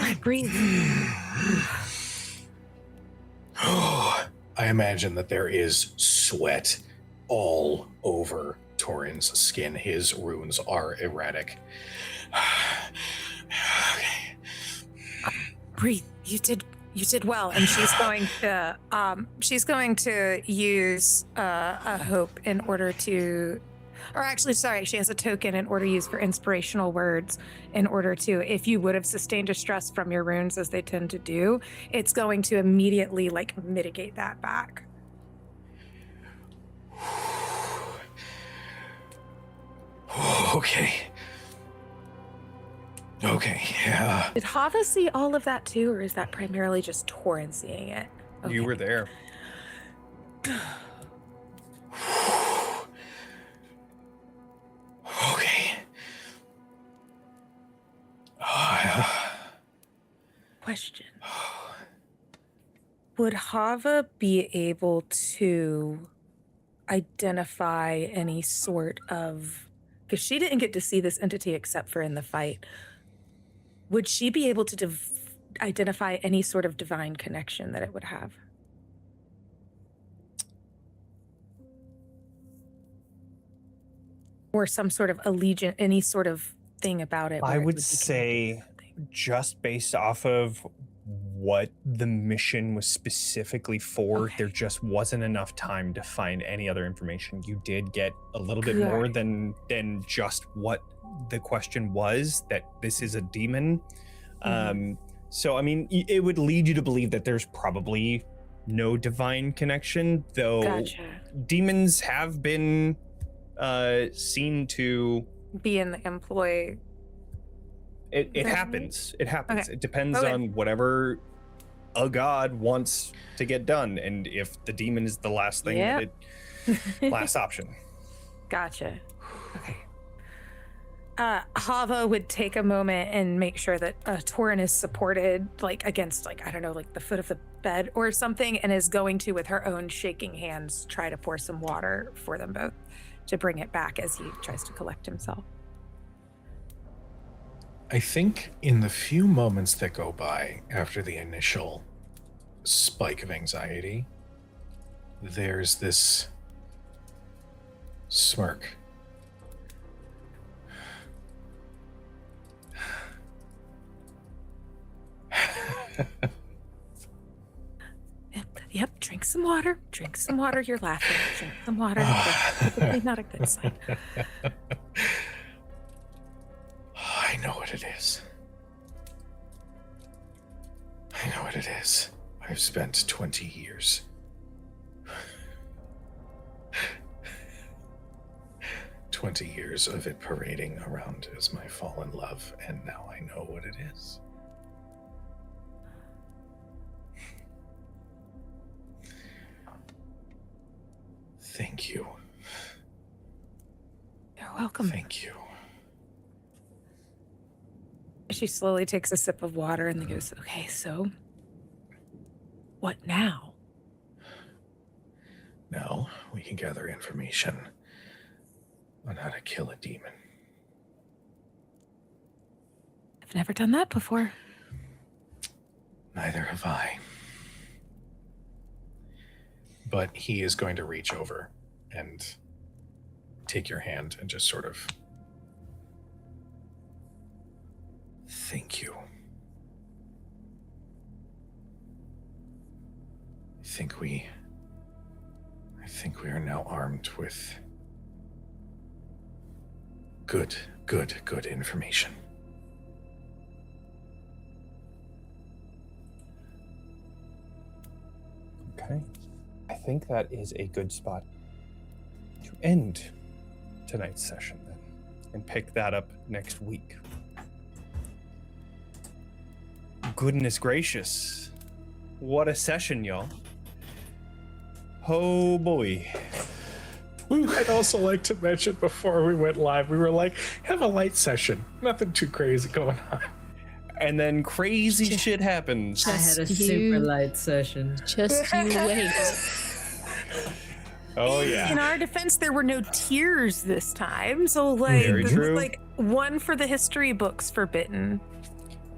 I breathe. I imagine that there is sweat all over Torin's skin. His runes are erratic. Okay. Breathe. You did well. And she's going to use a hope in order to, or actually, sorry, she has a token in order to use for inspirational words in order to, if you would have sustained a stress from your runes, as they tend to do, it's going to immediately like mitigate that back. Okay. Okay, yeah. Did Hava see all of that too, or is that primarily just Torin seeing it? Okay. You were there. Okay. Question. Would Hava be able to identify any sort of, because she didn't get to see this entity except for in the fight, would she be able to identify any sort of divine connection that it would have? Or some sort of allegiance, any sort of thing about it? I where it would be say, connected to something? just based off of what the mission was specifically for, Okay. there just wasn't enough time to find any other information. You did get a little bit more than just what the question was, that this is a demon. So, I mean, it would lead you to believe that there's probably no divine connection, though. Gotcha. Demons have been seen to Be in the employ. It That happens. It happens. Okay. It depends Okay. on whatever a god wants to get done, and if the demon is the last thing that last option. Gotcha. Okay. Hava would take a moment and make sure that Torin is supported, like against, like, I don't know, like the foot of the bed or something, and is going to, with her own shaking hands, try to pour some water for them both to bring it back as he tries to collect himself. I think in the few moments that go by after the initial spike of anxiety, there's this smirk. Yep, drink some water. Drink some water. You're laughing. Drink some water. That's typically not a good sign. I know what it is. I know what it is. I've spent 20 years. 20 years of it parading around as my fallen love, and now I know what it is. Thank you. You're welcome. Thank you. She slowly takes a sip of water and then goes, okay, so what now? Now we can gather information on how to kill a demon. I've never done that before. Neither have I. But he is going to reach over and take your hand and just sort of... Thank you. I think we are now armed with good information. Okay. I think that is a good spot to end tonight's session then, and pick that up next week. Goodness gracious. What a session, y'all. Oh boy. I'd also like to mention before we went live, we were like, have a light session. Nothing too crazy going on. And then crazy shit happens. I had a super light session. Just you wait. Oh yeah. In our defense, there were no tears this time. So like, Very this true. is like one for the history books for Bitten.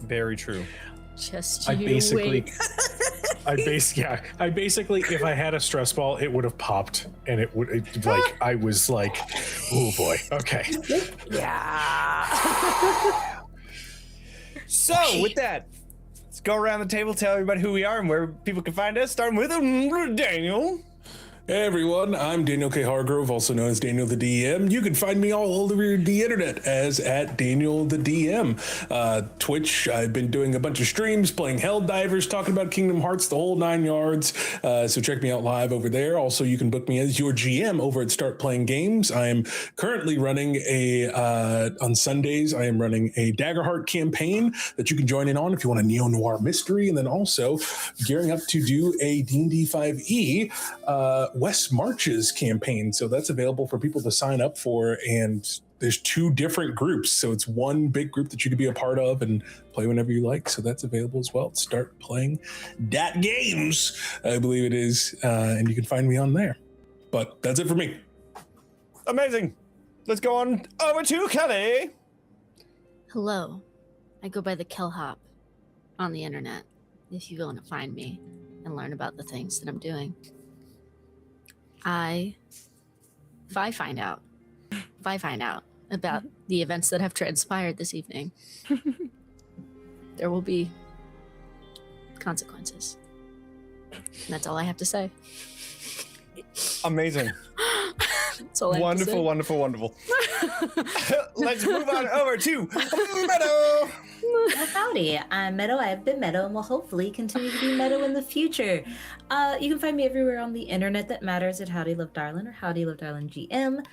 Very true. Just I you basically, wait. I basically, if I had a stress ball, it would have popped, and I was like, oh boy, okay. Yeah. So with that, let's go around the table, tell everybody who we are and where people can find us. Starting with Daniel. Hey everyone, I'm Daniel K. Hargrove, also known as Daniel the DM. You can find me all over the internet as at Daniel the DM. Twitch, I've been doing a bunch of streams, playing Helldivers, talking about Kingdom Hearts, the whole 9 yards. So check me out live over there. Also, you can book me as your GM over at Start Playing Games. I am currently running on Sundays, I am running a Daggerheart campaign that you can join in on if you want a neo-noir mystery, and then also gearing up to do a D&D 5e West Marches campaign. So that's available for people to sign up for, and there's 2 different groups. So it's one big group that you can be a part of and play whenever you like. So that's available as well. Start Playing Dat Games, I believe it is. And you can find me on there. But that's it for me. Amazing. Let's go on over to Kelly. Hello. I go by the Kellhop on the internet if you want to find me and learn about the things that I'm doing. If I find out about the events that have transpired this evening, there will be consequences. And that's all I have to say. Amazing. That's all I have to say. Wonderful. Let's move on over to Meadow. Well, howdy, I'm Meadow. I've been Meadow and will hopefully continue to be Meadow in the future. You can find me everywhere on the internet that matters at Howdy Love Darlin' or Howdy Love Darlin' GM.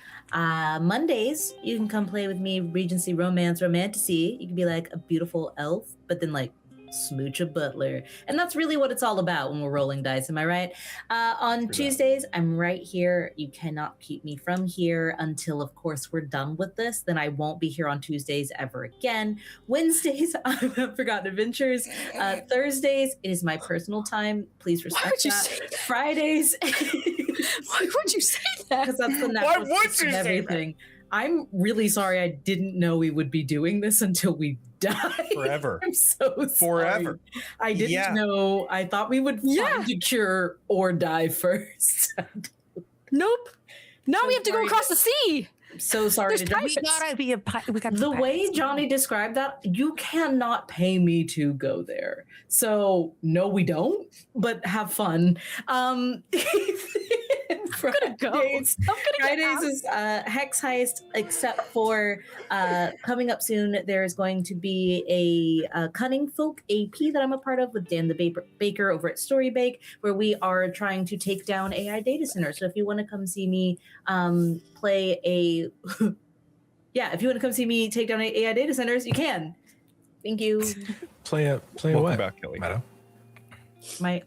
Mondays, you can come play with me Regency Romance Romantasy. You can be like a beautiful elf, but then like smooch a butler. And that's really what it's all about when we're rolling dice, am I right? On Tuesdays, I'm right here. You cannot keep me from here until, of course, we're done with this. Then I won't be here on Tuesdays ever again. Wednesdays, I'm at Forgotten Adventures. Thursdays, it is my personal time. Please respect that. Fridays. Why would you say that? Because that's the natural system of everything. I'm really sorry I didn't know we would be doing this until we died. Forever. I'm so sorry. Forever. I didn't know. I thought we would find a cure or die first. Nope. Now So we have to go sorry. across the sea. I'm so sorry There's to pirates. do. Gotta be we got The way Jonny described that, you cannot pay me to go there. So no, we don't. But have fun. Fridays is Hex Heist, except for coming up soon. There's going to be a Cunning Folk AP that I'm a part of with Dan the Baker over at Storybake, where we are trying to take down AI data centers. So if you want to come see me play a if you want to come see me take down AI data centers, you can. Thank you. Play a Welcome what? back, Kelly. Meadow. So my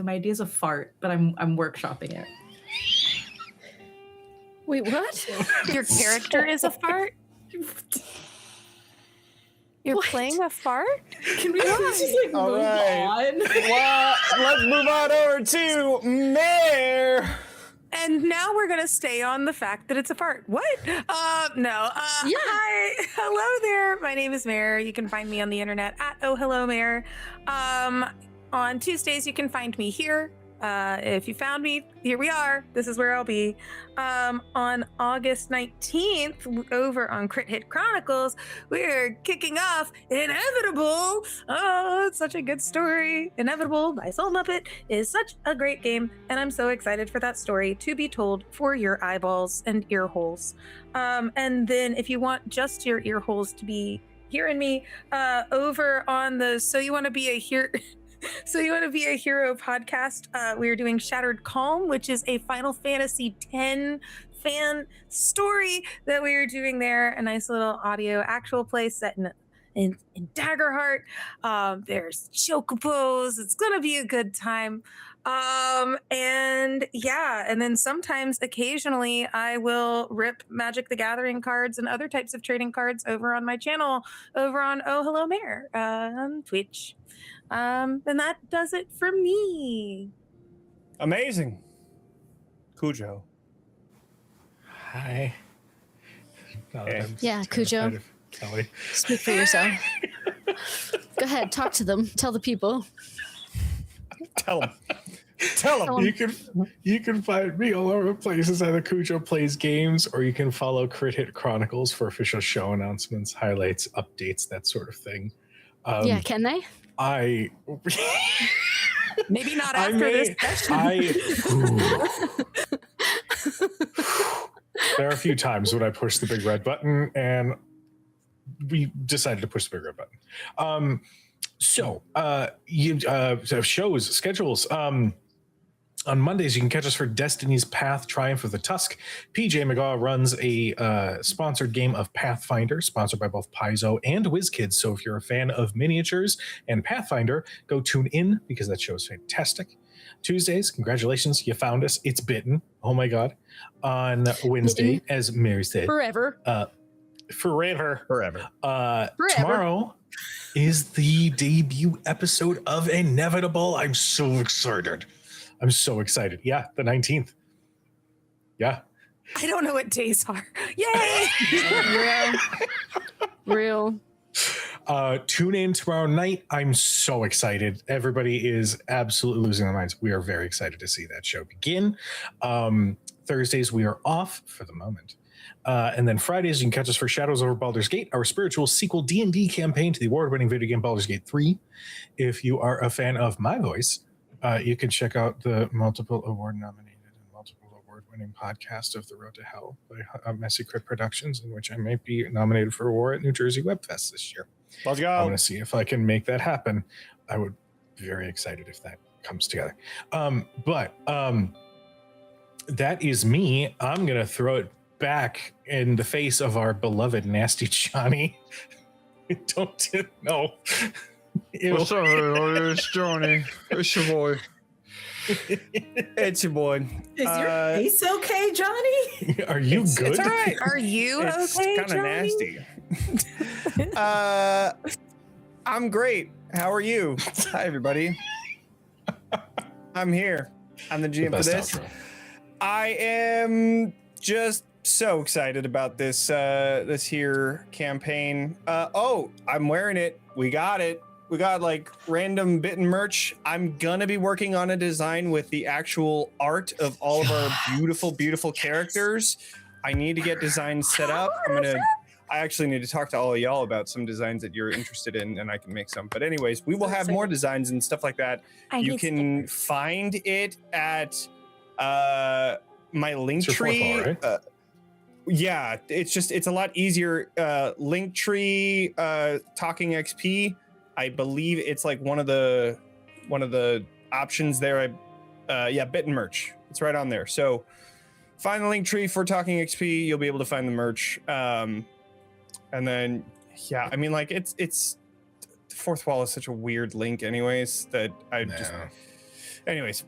idea is a fart, but I'm workshopping it. Wait, what? Your character is a fart? You're What? playing a fart? Can we please just like All move right. on? Well, let's move on over to Mare. And now we're gonna stay on the fact that it's a fart. What? No. Yeah. Hi. Hello there. My name is Mare. You can find me on the internet at Oh Hello Mare. On Tuesdays, you can find me here. If you found me, here we are. This is where I'll be. On August 19th, over on Crit Hit Chronicles, we're kicking off Inevitable. Oh, it's such a good story. Inevitable by Soul Muppet is such a great game, and I'm so excited for that story to be told for your eyeballs and ear holes. And then if you want just your ear holes to be hearing me, over on the So You Want to Be a Hero... So You Want to Be a Hero podcast, we're doing Shattered Calm, which is a Final Fantasy X fan story that we are doing there. A nice little audio actual play set in Daggerheart. There's chocobos. It's going to be a good time. And yeah, and then sometimes, occasionally, I will rip Magic the Gathering cards and other types of trading cards over on my channel, over on Oh Hello Mare, on Twitch. And that does it for me. Amazing. Kujo. Hi. Yeah, Kujo. Kelly. Speak for yourself. Go ahead, talk to them. Tell the people. Tell him. Tell him. You can find me all over places. Either Kujo Plays Games, or you can follow Crit Hit Chronicles for official show announcements, highlights, updates, that sort of thing. Yeah, can they? Maybe not after this session. There are a few times when I push the big red button, and we decided to push the big red button. So shows, schedules. On Mondays, you can catch us for Destiny's Path: Triumph of the Tusk. PJ McGaw runs a sponsored game of Pathfinder, sponsored by both Paizo and WizKids. So if you're a fan of miniatures and Pathfinder, go tune in because that show is fantastic. Tuesdays, congratulations, you found us. It's Bitten. Oh my God. On Wednesday, Bitten. as Mary said. Forever. Forever. Tomorrow is the debut episode of Inevitable. I'm so excited. Yeah, the 19th. Yeah. I don't know what days are. Yay! Yeah. Real. Tune in tomorrow night. I'm so excited. Everybody is absolutely losing their minds. We are very excited to see that show begin. Thursdays, we are off for the moment. And then Fridays, you can catch us for Shadows Over Baldur's Gate, our spiritual sequel D&D campaign to the award-winning video game Baldur's Gate 3. If you are a fan of my voice, you can check out the multiple award-nominated and multiple award-winning podcast of The Road to Hell by Messy Crit Productions, in which I might be nominated for a award at New Jersey Web Fest this year. Let's go. I'm going to see if I can make that happen. I would be very excited if that comes together. But that is me. I'm going to throw it back in the face of our beloved Nasty Johnny. Don't know. What's up, everybody? It's Jonny. It's your boy. It's your boy. Is your face okay, Johnny? Are you good? It's all right. Are you It's okay, kind of Johnny? nasty. I'm great. How are you? Hi, everybody. I'm here. I'm the GM for this. Outro. I am just so excited about this this here campaign. I'm wearing it. We got it. We got like random Bitten merch. I'm gonna be working on a design with the actual art of all of our beautiful characters. I need to get designs set up. I actually need to talk to all of y'all about some designs that you're interested in, and I can make some. But anyways, we will have more designs and stuff like that. You can find it at my link tree. Right? Yeah, it's a lot easier. Linktree, Talking XP. I believe it's like one of the options there. Bitten merch. It's right on there. So find the link tree for Talking XP. You'll be able to find the merch. And then I mean, like it's the fourth wall is such a weird link, anyways. That I just. Anyways,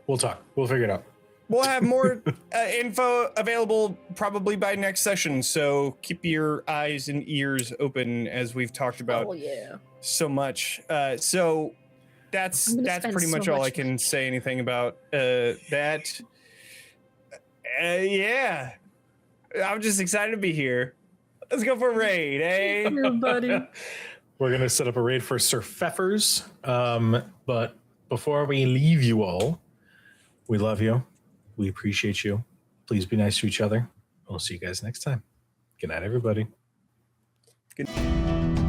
we'll talk. We'll figure it out. we'll have more info available probably by next session. So keep your eyes and ears open as we've talked about so much. So that's pretty much all I can say anything about that. Yeah, I'm just excited to be here. Let's go for a raid, eh? Buddy. We're going to set up a raid for Sir Pfeffers. But before we leave you all, we love you. We appreciate you. Please be nice to each other. We'll see you guys next time. Good night, everybody. Good.